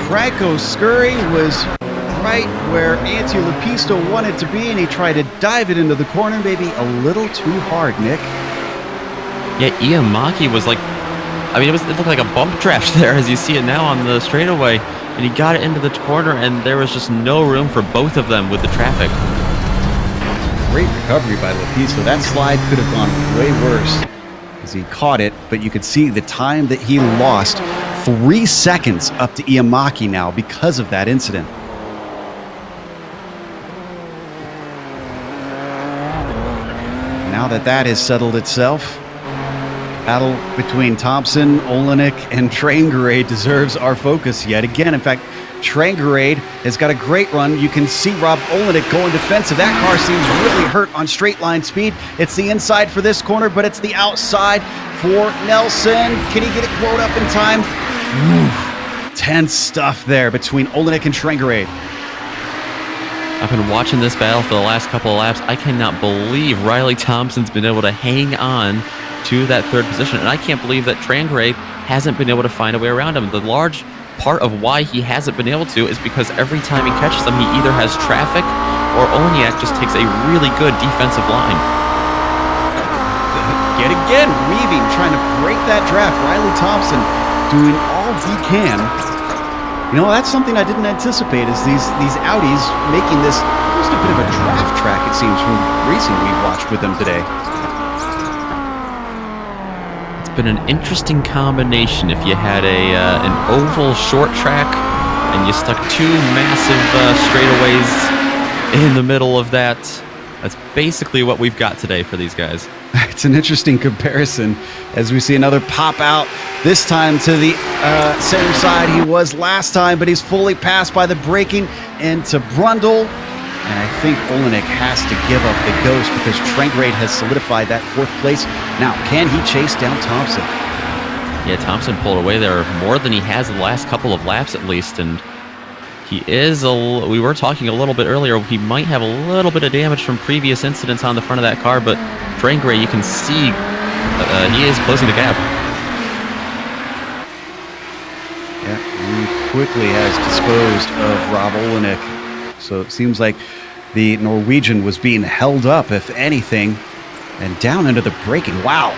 Franco Scurry was right where Antti Lepisto wanted to be, and he tried to dive it into the corner, maybe a little too hard, Nick. Yeah, Iamaki was like, I mean, it looked like a bump draft there as you see it now on the straightaway, and he got it into the corner, and there was just no room for both of them with the traffic. Great recovery by Lepisto. That slide could have gone way worse as he caught it, but you could see the time that he lost. 3 seconds up to Iamaki now because of that incident. Now that that has settled itself, battle between Thompson, Olenek, and Trangarade deserves our focus yet again. In fact, Trangarade has got a great run. You can see Rob Olenek going defensive. That car seems really hurt on straight line speed. It's the inside for this corner, but it's the outside for Nelson. Can he get it quote up in time? Oof. Tense stuff there between Olenek and Trangarade. I've been watching this battle for the last couple of laps. I cannot believe Riley Thompson's been able to hang on to that 3rd position, and I can't believe that Trangarade hasn't been able to find a way around him. The large part of why he hasn't been able to is because every time he catches them, he either has traffic or Olenek just takes a really good defensive line. Yet again, weaving, trying to break that draft. Riley Thompson doing all he can. You know, that's something I didn't anticipate, is these Audis making this just a bit of a draft track, it seems, from racing we've watched with them today. It's been an interesting combination. If you had an oval short track and you stuck two massive straightaways in the middle of that, that's basically what we've got today for these guys. It's an interesting comparison as we see another pop out, this time to the center side. He was last time, but he's fully passed by the braking into Brundle. And I think Olenek has to give up the ghost because Trengrade has solidified that 4th place. Now, can he chase down Thompson? Yeah, Thompson pulled away there more than he has in the last couple of laps at least, and he is, we were talking a little bit earlier, he might have a little bit of damage from previous incidents on the front of that car, but Trengrade, you can see he is closing the gap. Yeah, he quickly has disposed of Rob Olenek. So it seems like the Norwegian was being held up, if anything, and down into the braking. Wow.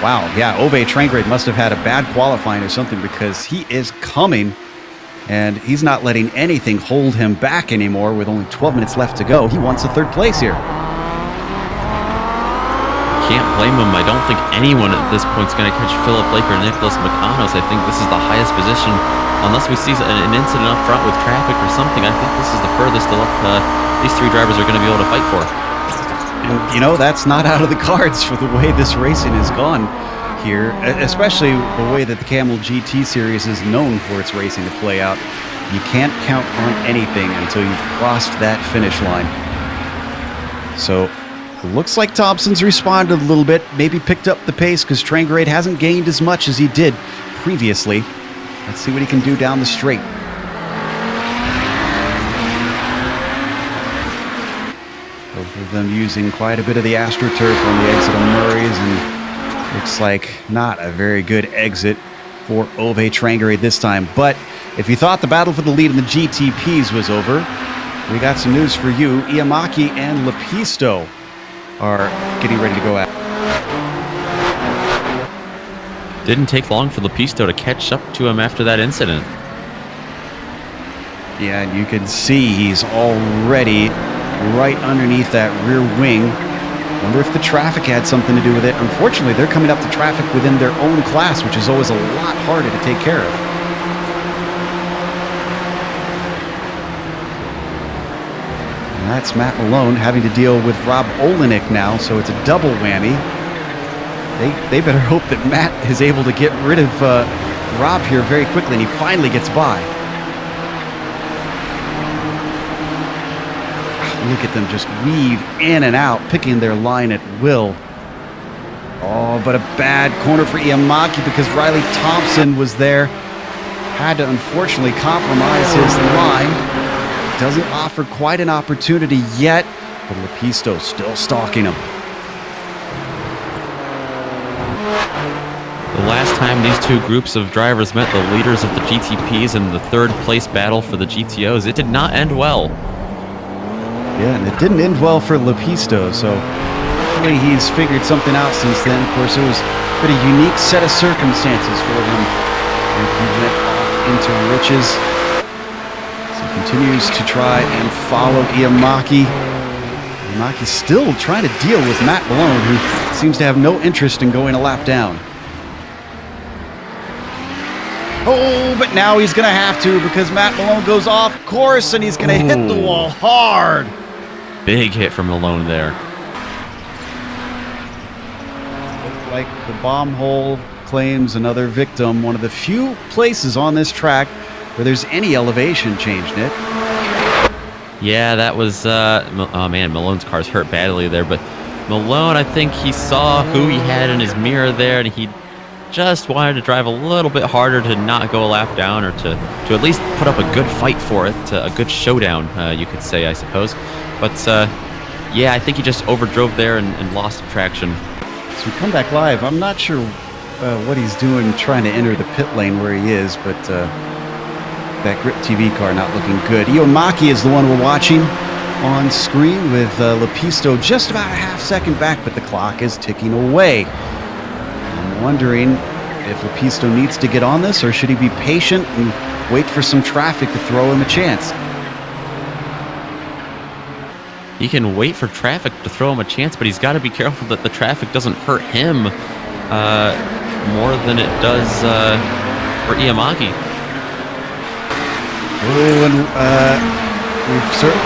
Wow. Yeah, Ove Trengrade must have had a bad qualifying or something, because he is coming, and he's not letting anything hold him back anymore with only 12 minutes left to go. He wants a 3rd place here. Can't blame him. I don't think anyone at this point is going to catch Philip Blake or Nicholas McConos. I think this is the highest position, unless we see an incident up front with traffic or something. I think this is the furthest these 3 drivers are going to be able to fight for. And, you know, that's not out of the cards for the way this racing has gone here, especially the way that the Kamel GT series is known for its racing to play out. You can't count on anything until you've crossed that finish line. So it looks like Thompson's responded a little bit, maybe picked up the pace, because Trengrade hasn't gained as much as he did previously. Let's see what he can do down the straight. Both of them using quite a bit of the AstroTurf on the exit of Murray's, and looks like not a very good exit for Ove Trengrade this time. But if you thought the battle for the lead in the GTPs was over, we got some news for you. Iamaki and Lepisto are getting ready to go at. Didn't take long for Lepisto to catch up to him after that incident. Yeah, and you can see he's already right underneath that rear wing. Wonder if the traffic had something to do with it. Unfortunately, they're coming up to traffic within their own class, which is always a lot harder to take care of. And that's Matt Malone having to deal with Rob Olenek now, so it's a double whammy. They better hope that Matt is able to get rid of Rob here very quickly, and he finally gets by. Look at them just weave in and out, picking their line at will. Oh, but a bad corner for Iamaki because Riley Thompson was there. Had to unfortunately compromise his line. Doesn't offer quite an opportunity yet, but Lepisto still stalking him. The last time these two groups of drivers met, the leaders of the GTPs in the 3rd place battle for the GTOs, it did not end well. Yeah, and it didn't end well for Lepisto, so hopefully he's figured something out since then. Of course, it was a pretty unique set of circumstances for him, and he went off into riches. So he continues to try and follow Iamaki. Iamaki's still trying to deal with Matt Malone, who seems to have no interest in going a lap down. Oh, but now he's going to have to because Matt Malone goes off course and he's going to hit the wall hard. Big hit from Malone there. Looks like the bomb hole claims another victim. One of the few places on this track where there's any elevation change, Nick. Yeah, that was, oh man, Malone's car's hurt badly there, but Malone, I think he saw who he had in his mirror there, and he just wanted to drive a little bit harder to not go a lap down, or to at least put up a good fight for it, a good showdown, you could say, I suppose. But yeah, I think he just overdrove there and lost some traction. So we come back live. I'm not sure what he's doing trying to enter the pit lane where he is, but that Grip TV car not looking good. Iamaki is the one we're watching. on screen with Lepisto just about a half-second back, but the clock is ticking away. I'm wondering if Lepisto needs to get on this, or should he be patient and wait for some traffic to throw him a chance? He can wait for traffic to throw him a chance, but he's got to be careful that the traffic doesn't hurt him more than it does for Iamaki. Oh, and we've certainly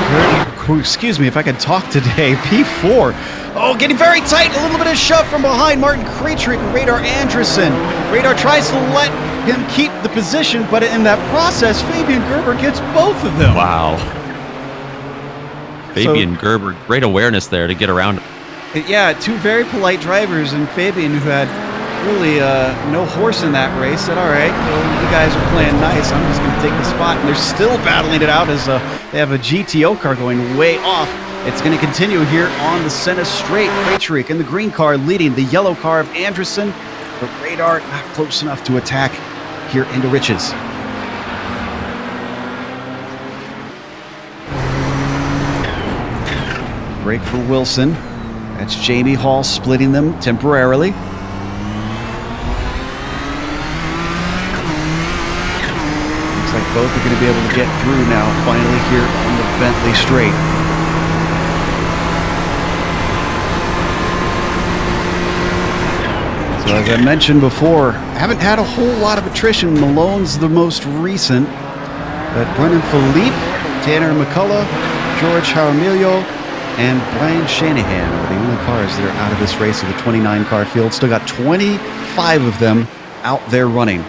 heard, excuse me if I can talk today, P4. Oh, getting very tight, a little bit of shove from behind Martin Krejcik and Radar Anderson. Radar tries to let him keep the position, but in that process, Fabian Gerber gets both of them. Wow. Fabian Gerber, great awareness there to get around. Yeah, two very polite drivers, and Fabian, who had really no horse in that race, said, all right, well, you guys are playing nice. I'm just going to take the spot. And they're still battling it out as they have a GTO car going way off. It's going to continue here on the center straight. Krejcik in the green car leading the yellow car of Anderson, but Radar not close enough to attack here into Riches. Break for Wilson. That's Jamie Hall splitting them temporarily. Looks like both are going to be able to get through now, finally here on the Bentley straight. So as I mentioned before, haven't had a whole lot of attrition. Malone's the most recent, but Brennan Philippe, Tanner McCullough, George Jaramillo, and Brian Shanahan are the only cars that are out of this race of the 29-car field. Still got 25 of them out there running.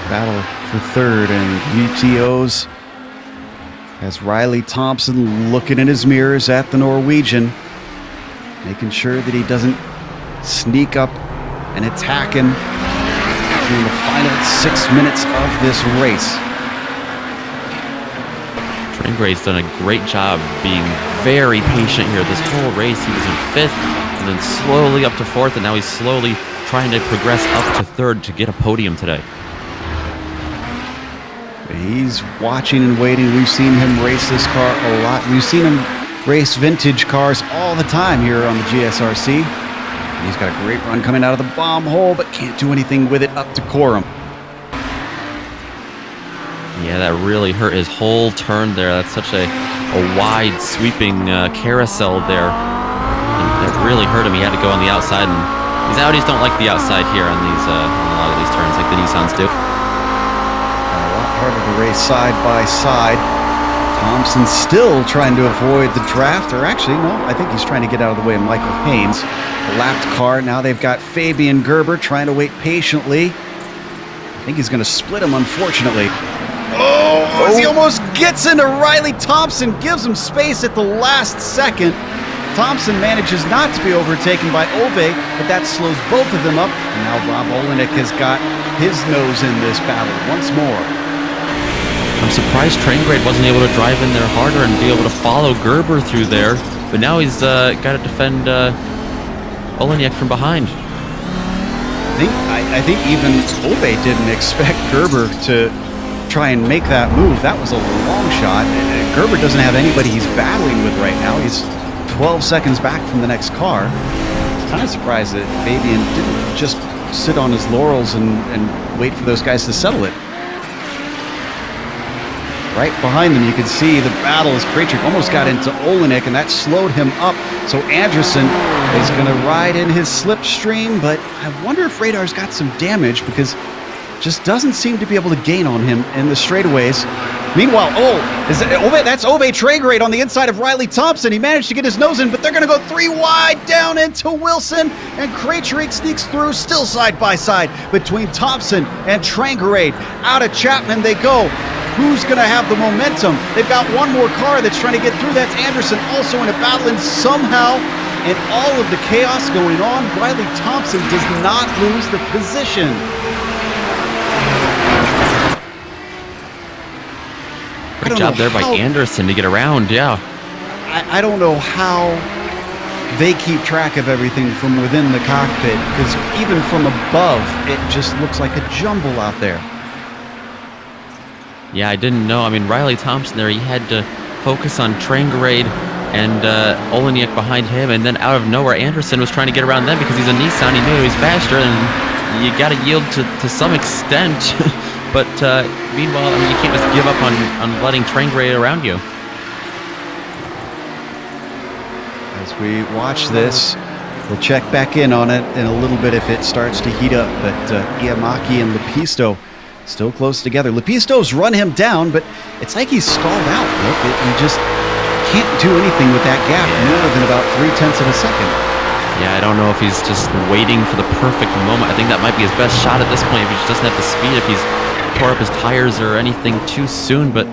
Battle for third and UTOs as Riley Thompson looking in his mirrors at the Norwegian, making sure that he doesn't sneak up and attack him in the final 6 minutes of this race. Traingrade's done a great job being very patient here. This whole race, he was in 5th and then slowly up to 4th, and now he's slowly trying to progress up to 3rd to get a podium today. He's watching and waiting. We've seen him race this car a lot. We've seen him race vintage cars all the time here on the GSRC. He's got a great run coming out of the bomb hole, but can't do anything with it up to Corum. Yeah, that really hurt his whole turn there. That's such a wide, sweeping carousel there. And that really hurt him. He had to go on the outside, and these Audis don't like the outside here on these on a lot of these turns, like the Nissans do. A lot harder to race side by side. Thompson still trying to avoid the draft, or actually, no, I think he's trying to get out of the way of Michael Haynes. A lapped car. Now they've got Fabian Gerber trying to wait patiently. I think he's going to split him, unfortunately. Oh, as he almost gets into Riley Thompson, gives him space at the last second. Thompson manages not to be overtaken by Ove, but that slows both of them up. And now Rob Olenek has got his nose in this battle once more. I'm surprised Traingrade wasn't able to drive in there harder and be able to follow Gerber through there, but now he's got to defend Olenek from behind. I think even Ove didn't expect Gerber to try and make that move. That was a long shot. Gerber doesn't have anybody he's battling with right now. He's 12 seconds back from the next car. I'm kind of surprised that Fabian didn't just sit on his laurels and wait for those guys to settle it. Right behind them, you can see the battle as Krejcik almost got into Olenek, and that slowed him up. So Anderson is going to ride in his slipstream, but I wonder if Radar's got some damage because just doesn't seem to be able to gain on him in the straightaways. Meanwhile, that's Ove Traingrade on the inside of Riley Thompson. He managed to get his nose in, but they're going to go 3 wide down into Wilson, and Krejcik sneaks through, still side by side between Thompson and Traingrade. Out of Chapman they go. Who's going to have the momentum? They've got one more car that's trying to get through. That's Anderson, also in a battle, and somehow, in all of the chaos going on, Riley Thompson does not lose the position. Great job there by Anderson to get around, yeah. I don't know how they keep track of everything from within the cockpit, because even from above, it just looks like a jumble out there. Yeah, I didn't know. I mean, Riley Thompson there, he had to focus on Trangarade and Olenek behind him, and then out of nowhere, Anderson was trying to get around them because he's a Nissan. He knew he was faster, and you got to yield to some extent. But meanwhile, I mean, you can't just give up on letting Trangarade around you. As we watch this, we'll check back in on it in a little bit if it starts to heat up, but Iamaki and Lepisto still close together. Lepisto's run him down, but it's like he's stalled out. Look, he just can't do anything with that gap more than about 0.3 of a second. Yeah, I don't know if he's just waiting for the perfect moment. I think that might be his best shot at this point if he doesn't have the speed, if he's tore up his tires or anything too soon. But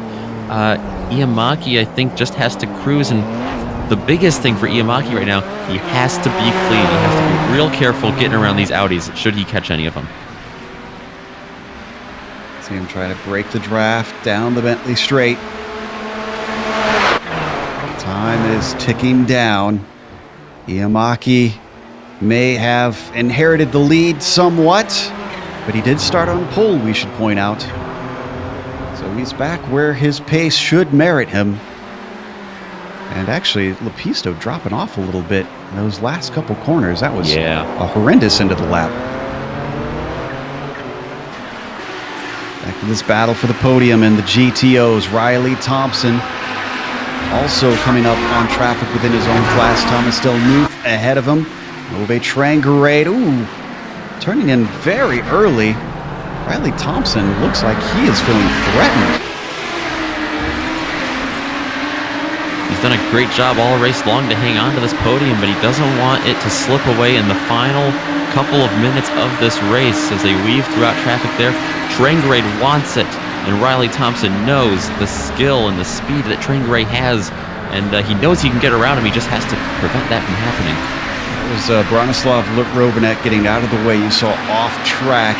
Iamaki, I think, just has to cruise, and the biggest thing for Iamaki right now, he has to be clean. He has to be real careful getting around these Audis should he catch any of them. See him try to break the draft down the Bentley straight. Time is ticking down. Iamaki may have inherited the lead somewhat, but he did start on pole, we should point out. So he's back where his pace should merit him. And actually, Lepisto dropping off a little bit in those last couple corners. That was a horrendous end of the lap. Back to this battle for the podium and the GTOs. Riley Thompson also coming up on traffic within his own class. Thomas Delmuth ahead of him. Ove Trangarade, turning in very early. Riley Thompson looks like he is feeling threatened. He's done a great job all race long to hang on to this podium, but he doesn't want it to slip away in the final couple of minutes of this race as they weave throughout traffic there. Trangarade wants it, and Riley Thompson knows the skill and the speed that Trangarade has, and he knows he can get around him. He just has to prevent that from happening. That was Bronislav Robinet getting out of the way. You saw off track,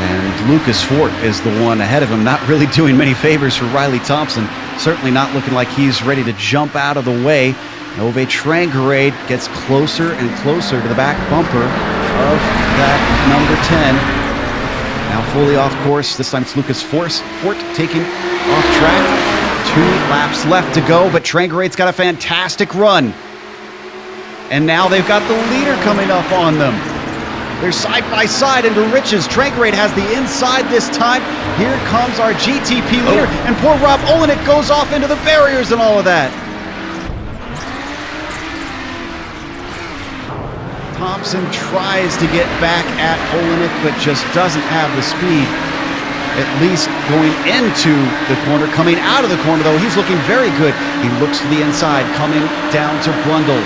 and Lucas Fort is the one ahead of him, not really doing many favors for Riley Thompson. Certainly not looking like he's ready to jump out of the way. Ove Trangarade gets closer and closer to the back bumper of that number 10. Now fully off course. This time it's Lucas Fort taking off track. 2 laps left to go, but Trangarade's got a fantastic run. And now they've got the leader coming up on them. They're side by side into riches. Trangarade has the inside this time. Here comes our GTP leader, and poor Rob Olenek goes off into the barriers and all of that. Thompson tries to get back at Olenek, but just doesn't have the speed. At least going into the corner. Coming out of the corner, though, he's looking very good. He looks to the inside, coming down to Brundle.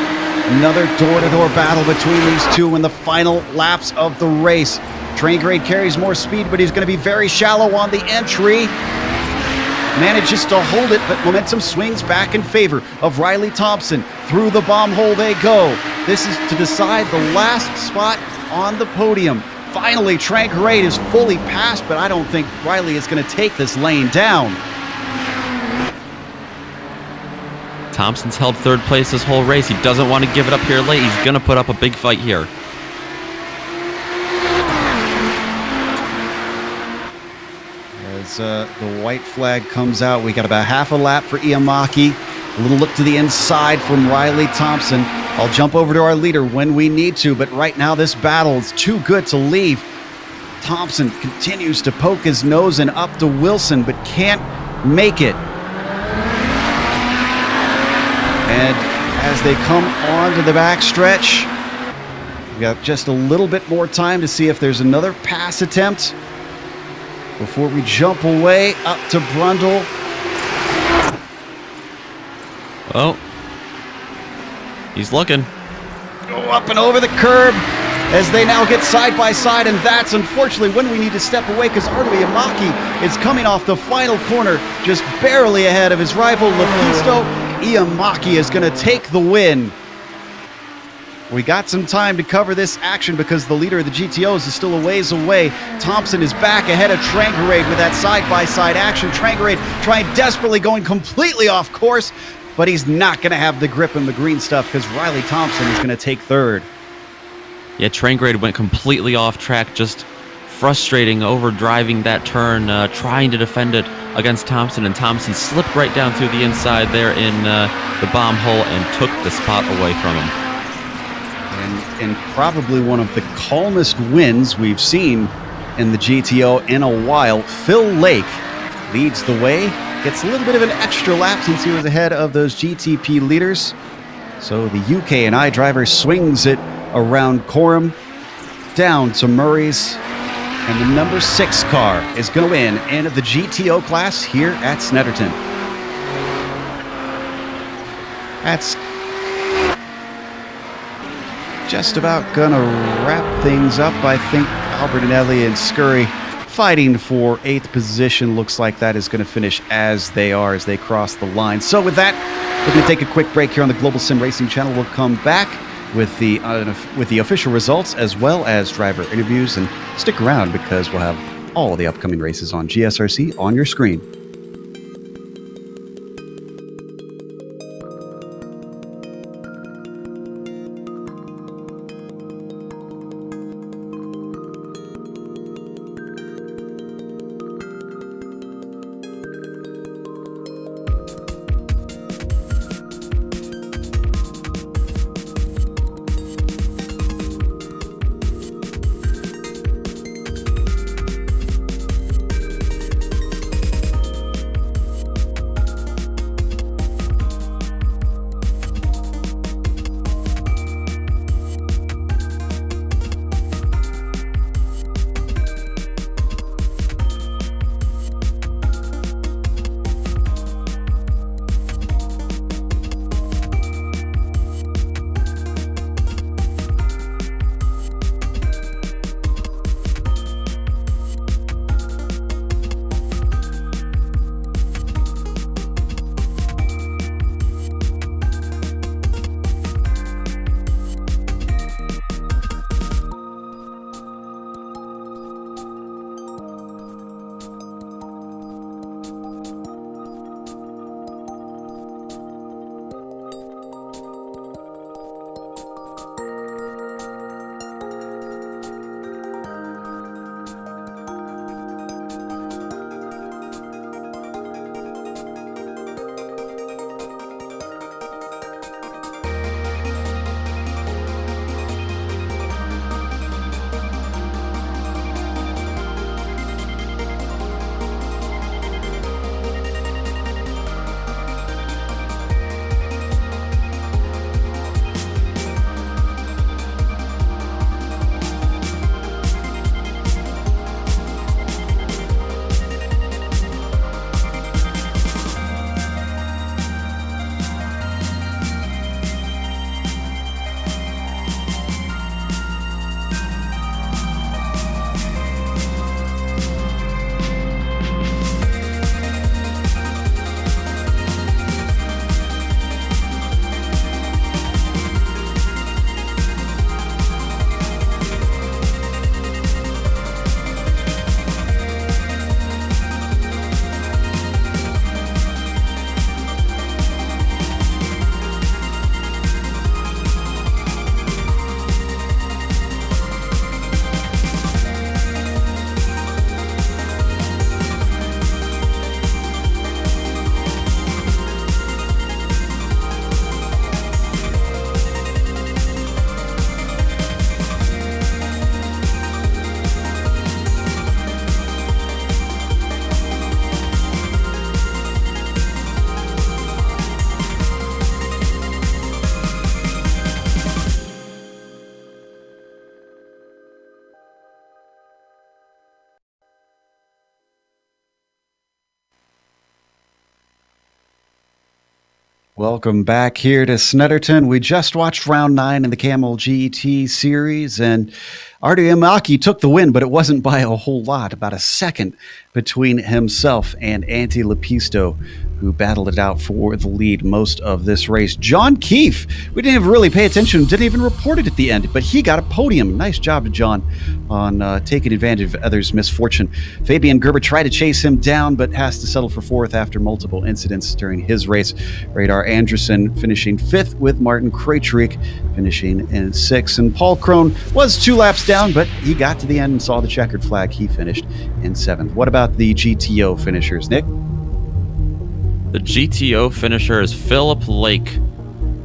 Another door-to-door battle between these two in the final laps of the race. Trangarade carries more speed, but he's going to be very shallow on the entry. Manages to hold it, but momentum swings back in favor of Riley Thompson. Through the bomb hole they go. This is to decide the last spot on the podium. Finally, Trangarade is fully passed, but I don't think Riley is going to take this lane down. Thompson's held third place this whole race. He doesn't want to give it up here late. He's going to put up a big fight here. As the white flag comes out, we got about half a lap for Iamaki. A little look to the inside from Riley Thompson. I'll jump over to our leader when we need to, but right now this battle is too good to leave. Thompson continues to poke his nose and up to Wilson, but can't make it. And as they come onto the backstretch, we got just a little bit more time to see if there's another pass attempt before we jump away up to Brundle. Oh, he's looking. Go up and over the curb as they now get side by side, and that's unfortunately when we need to step away because Ardo Iamaki is coming off the final corner just barely ahead of his rival Lepisto. Iamaki is going to take the win. We got some time to cover this action because the leader of the GTOs is still a ways away. Thompson is back ahead of Trangarade with that side-by-side action. Trangarade trying desperately, going completely off course, but he's not going to have the grip in the green stuff because Riley Thompson is going to take third. Yeah, Trangarade went completely off track, just frustrating, overdriving that turn, trying to defend it. against Thompson, and Thompson slipped right down through the inside there in the bomb hole and took the spot away from him. And probably one of the calmest wins we've seen in the GTO in a while. Phil Lake leads the way, gets a little bit of an extra lap since he was ahead of those GTP leaders. So the UK&I driver swings it around Coram, down to Murray's, and the number 6 car is going to win in the GTO class here at Snetterton. That's just about gonna wrap things up. I think Albertinelli and Scurry fighting for 8th position. Looks like that is going to finish as they are, as they cross the line. So with that, we're going to take a quick break here on the Global Sim Racing channel. We'll come back with the official results as well as driver interviews, and stick around because we'll have all the upcoming races on GSRC on your screen. Welcome back here to Snetterton. We just watched round 9 in the Kamel GT series, and Artie Imaki took the win, but it wasn't by a whole lot, about a second between himself and Antti Lepisto, who battled it out for the lead most of this race. John Keefe, we didn't even really pay attention, didn't even report it at the end, but he got a podium. Nice job to John on taking advantage of others' misfortune. Fabian Gerber tried to chase him down, but has to settle for 4th after multiple incidents during his race. Radar Anderson finishing 5th, with Martin Krejcik finishing in 6th. And Paul Krohn was 2 laps down down, but he got to the end and saw the checkered flag. He finished in 7th. What about the GTO finishers, Nick? The GTO finisher is Philip Lake.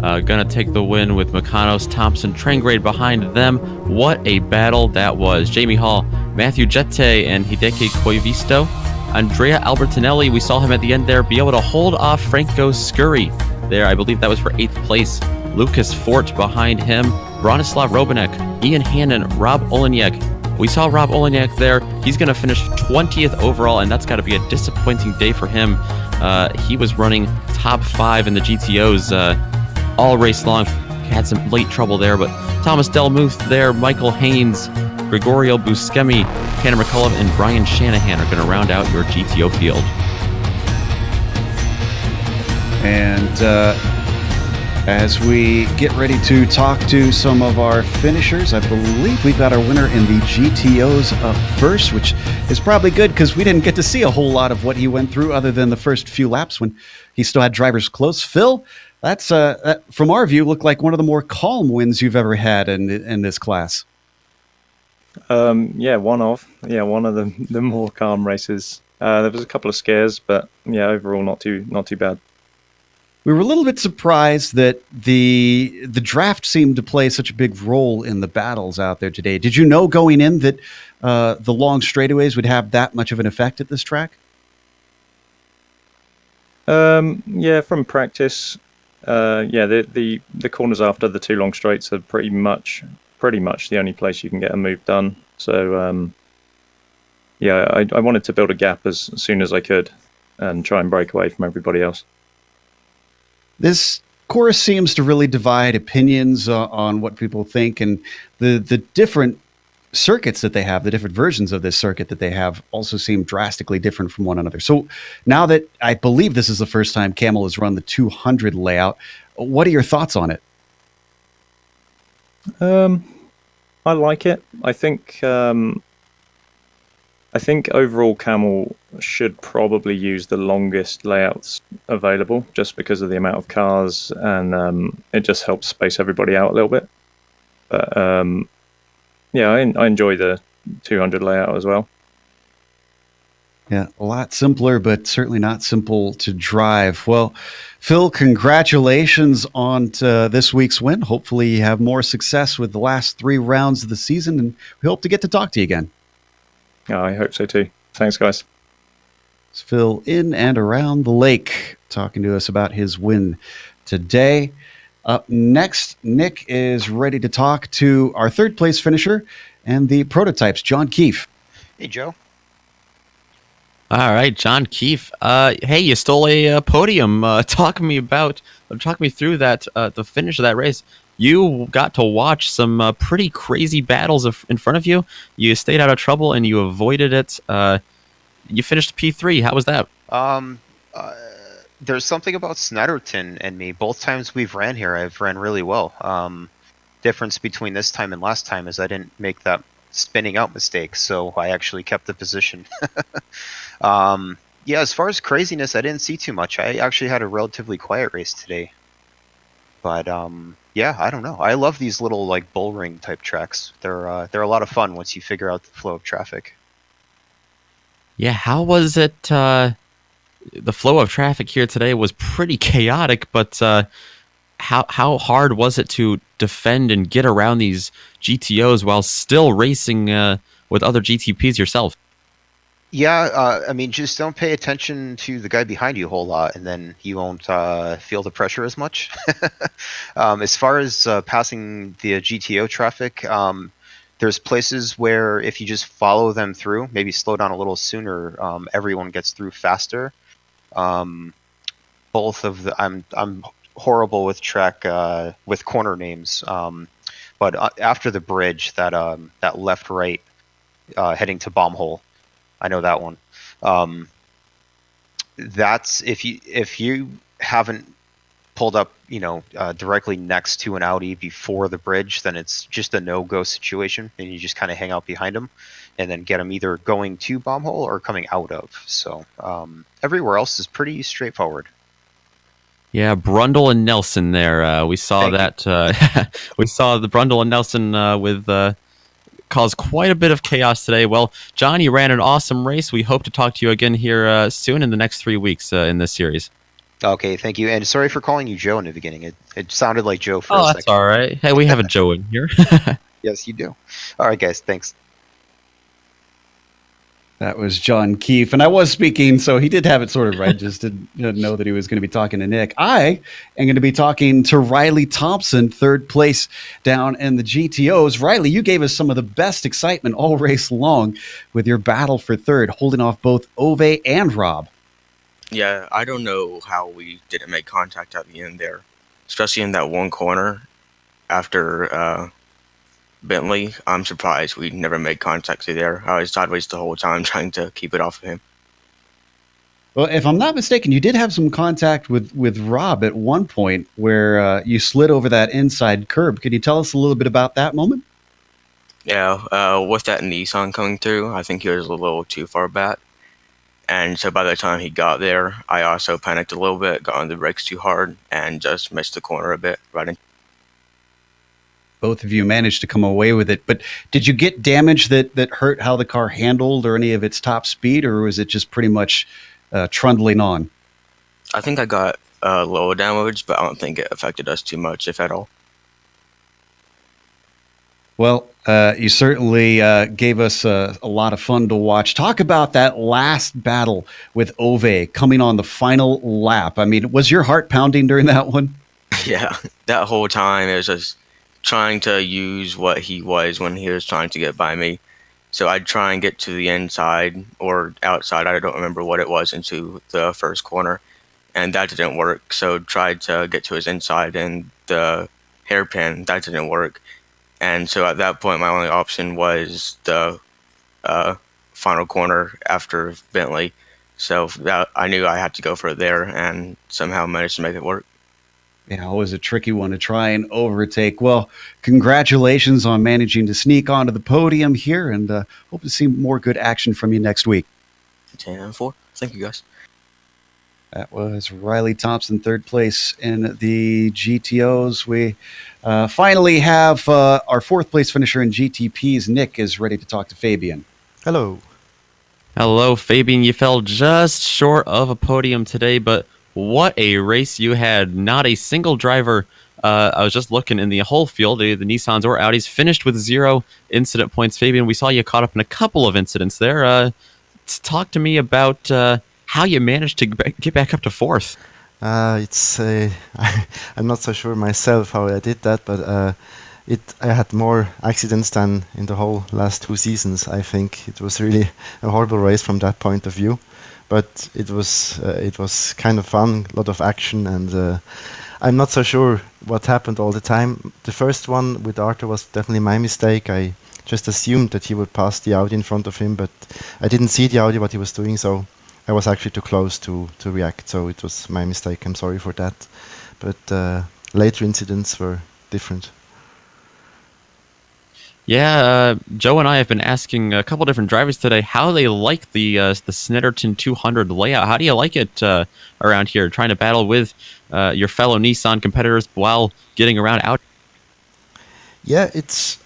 Gonna take the win with Makanos, Thompson, Trangrade behind them. What a battle that was. Jamie Hall, Matthew Jette, and Hideki Koivisto. Andrea Albertinelli, we saw him at the end there, be able to hold off Franco Scurry there. I believe that was for 8th place. Lucas Fort behind him. Bronislav Robanek, Ian Hannon, Rob Olenek. We saw Rob Olenek there. He's going to finish 20th overall, and that's got to be a disappointing day for him. He was running top 5 in the GTOs all race long. Had some late trouble there, but Thomas Delmuth there, Michael Haynes, Gregorio Buscemi, Tanner McCullough, and Brian Shanahan are going to round out your GTO field. And as we get ready to talk to some of our finishers, I believe we've got our winner in the GTOs up first, which is probably good because we didn't get to see a whole lot of what he went through other than the first few laps when he still had drivers close. Phil, that's from our view, looked like one of the more calm wins you've ever had in this class. Yeah, one of the more calm races. There was a couple of scares, but yeah, overall not too bad. We were a little bit surprised that the draft seemed to play such a big role in the battles out there today. Did you know going in that the long straightaways would have that much of an effect at this track? Yeah, from practice. Yeah, the corners after the 2 long straights are pretty much the only place you can get a move done. So yeah, I wanted to build a gap as soon as I could and try and break away from everybody else. This course seems to really divide opinions on what people think, and the different circuits that they have, the different versions of this circuit that they have, also seem drastically different from one another. So now that I believe this is the first time Kamel has run the 200 layout, what are your thoughts on it? I like it. I think overall Kamel should probably use the longest layouts available just because of the amount of cars, and it just helps space everybody out a little bit. But yeah, I enjoy the 200 layout as well. Yeah, a lot simpler, but certainly not simple to drive. Well, Phil, congratulations on this week's win. Hopefully you have more success with the last 3 rounds of the season, and we hope to get to talk to you again. Yeah, I hope so too. Thanks, guys. It's Phil in and around the lake talking to us about his win today. Up next, Nick is ready to talk to our 3rd place finisher and the prototypes, John Keefe. Hey, Joe. All right, John Keefe. Hey, you stole a podium. Talk me through that the finish of that race. You got to watch some pretty crazy battles in front of you. You stayed out of trouble and you avoided it. You finished P3. How was that? There's something about Snetterton and me. Both times we've ran here, I've ran really well. Difference between this time and last time is I didn't make that spinning out mistake, so I actually kept the position. Yeah, as far as craziness, I didn't see too much. I actually had a relatively quiet race today. But yeah, I don't know. I love these little like bull ring type tracks. They're a lot of fun once you figure out the flow of traffic. Yeah, how was it? The flow of traffic here today was pretty chaotic, but how hard was it to defend and get around these GTOs while still racing with other GTPs yourself? Yeah, I mean, just don't pay attention to the guy behind you a whole lot, and then you won't feel the pressure as much. As far as passing the GTO traffic, there's places where if you just follow them through, maybe slow down a little sooner, everyone gets through faster. Both of the I'm horrible with track with corner names, but after the bridge, that left right heading to bomb hole. I know that one. That's if you haven't pulled up, directly next to an Audi before the bridge, then it's just a no-go situation, and you just kind of hang out behind them, and then get them either going to bomb hole or coming out of. So everywhere else is pretty straightforward. Yeah, Brundle and Nelson there. We saw that. We saw the Brundle and Nelson with caused quite a bit of chaos today. Well, John, you ran an awesome race. We hope to talk to you again here soon in the next 3 weeks in this series. Okay, thank you. And sorry for calling you Joe in the beginning. It sounded like Joe for a Oh, second. that's all right. Hey, we have a Joe in here. Yes, you do. All right, guys, thanks. That was John Keefe, and I was speaking, so he did have it sort of right. Just didn't know that he was going to be talking to Nick. I am going to be talking to Riley Thompson, third place down in the GTOs. Riley, you gave us some of the best excitement all race long with your battle for third, holding off both Ove and Rob. Yeah, I don't know how we didn't make contact at the end there, especially in that one corner after Bentley. I'm surprised we never made contact through there. I was sideways the whole time trying to keep it off of him. Well, if I'm not mistaken, you did have some contact with Rob at one point where you slid over that inside curb. Could you tell us a little bit about that moment? Yeah, with that Nissan coming through, I think he was a little too far back. And so by the time he got there, I also panicked a little bit, got on the brakes too hard, and just missed the corner a bit right in. Both of you managed to come away with it, but did you get damage that hurt how the car handled or any of its top speed, or was it just pretty much trundling on? I think I got low damage, but I don't think it affected us too much, if at all. Well, you certainly gave us a lot of fun to watch. Talk about that last battle with Ove coming on the final lap. I mean, was your heart pounding during that one? Yeah, that whole time it was just trying to use what he was when he was trying to get by me. So I'd try and get to the inside or outside, I don't remember what it was, into the first corner, and that didn't work. So tried to get to his inside and the hairpin, that didn't work. And so at that point my only option was the final corner after Bentley. So that, I knew I had to go for it there, and somehow managed to make it work. Yeah, always a tricky one to try and overtake. Well, congratulations on managing to sneak onto the podium here, and hope to see more good action from you next week. 10-4. Thank you, guys. That was Riley Thompson, third place in the GTOs. We finally have our fourth place finisher in GTPs. Nick is ready to talk to Fabian. Hello. Hello, Fabian. You fell just short of a podium today, but what a race you had. Not a single driver. I was just looking in the whole field. The Nissans or Audis finished with 0 incident points. Fabian, we saw you caught up in a couple of incidents there. Talk to me about how you managed to get back up to fourth. I'm not so sure myself how I did that, but I had more accidents than in the whole last 2 seasons. I think it was really a horrible race from that point of view. But it was kind of fun, a lot of action, and I'm not so sure what happened all the time. The first one with Arthur was definitely my mistake. I just assumed that he would pass the Audi in front of him, but I didn't see the Audi what he was doing, so I was actually too close to react. So it was my mistake. I'm sorry for that. But later incidents were different. Yeah, Joe and I have been asking a couple different drivers today how they like the Snetterton 200 layout. How do you like it around here, trying to battle with your fellow Nissan competitors while getting around out? Yeah,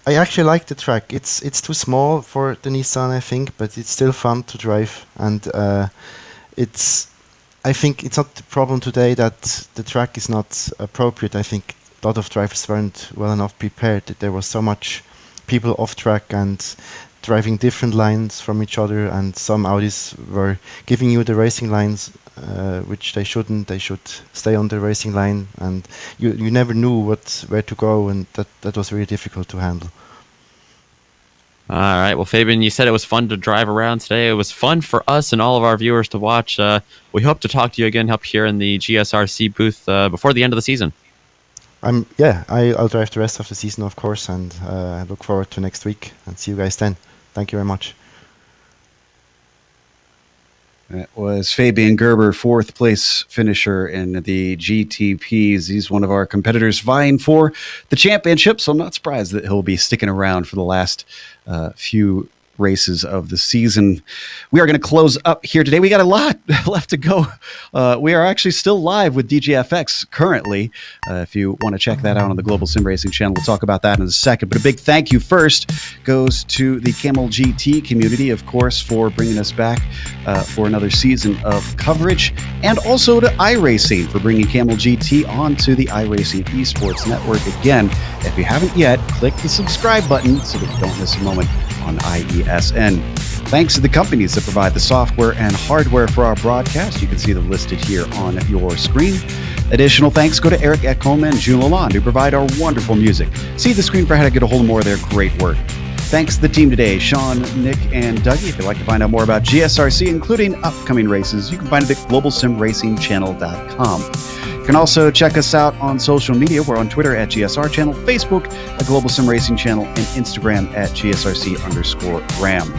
I actually like the track. It's too small for the Nissan, I think, but it's still fun to drive. And I think it's not the problem today that the track is not appropriate. I think a lot of drivers weren't well enough prepared. There was so much people off track and driving different lines from each other, and some Audis were giving you the racing lines, which they shouldn't. They should stay on the racing line, and you never knew where to go, and that was really difficult to handle. All right. Well, Fabian, you said it was fun to drive around today. It was fun for us and all of our viewers to watch. We hope to talk to you again up here in the GSRC booth before the end of the season. I'll drive the rest of the season, of course, and I look forward to next week and see you guys then. Thank you very much. That was Fabian Gerber, fourth place finisher in the GTPs. He's one of our competitors vying for the championship, so I'm not surprised that he'll be sticking around for the last few races of the season. We are going to close up here today. We got a lot left to go. We are actually still live with DJFX currently. If you want to check that out on the Global Sim Racing channel, we'll talk about that in a second. But a big thank you first goes to the Kamel GT community, of course, for bringing us back for another season of coverage, and also to iRacing for bringing Kamel GT onto the iRacing Esports Network. Again, if you haven't yet, click the subscribe button so that you don't miss a moment on IESN. Thanks to the companies that provide the software and hardware for our broadcast. You can see them listed here on your screen. Additional thanks go to Eric Ekholm and June Lalonde, who provide our wonderful music. See the screen for how to get a hold of more of their great work. Thanks to the team today, Sean, Nick, and Dougie. If you'd like to find out more about GSRC, including upcoming races, you can find it at globalsimracingchannel.com. You can also check us out on social media. We're on Twitter at GSR Channel, Facebook at Global Sim Racing Channel, and Instagram at GSRC_RAM.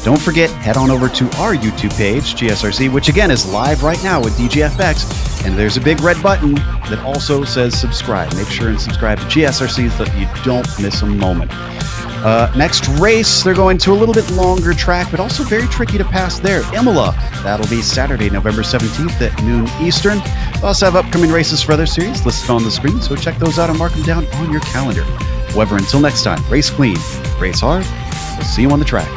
Don't forget, head on over to our YouTube page, GSRC, which again is live right now with DGFX, and there's a big red button that also says subscribe. Make sure and subscribe to GSRC so that you don't miss a moment. Next race, they're going to a little bit longer track, but also very tricky to pass there. Imola, that'll be Saturday, November 17th at noon Eastern. We also have upcoming races for other series listed on the screen, so check those out and mark them down on your calendar. However, until next time, race clean, race hard. We'll see you on the track.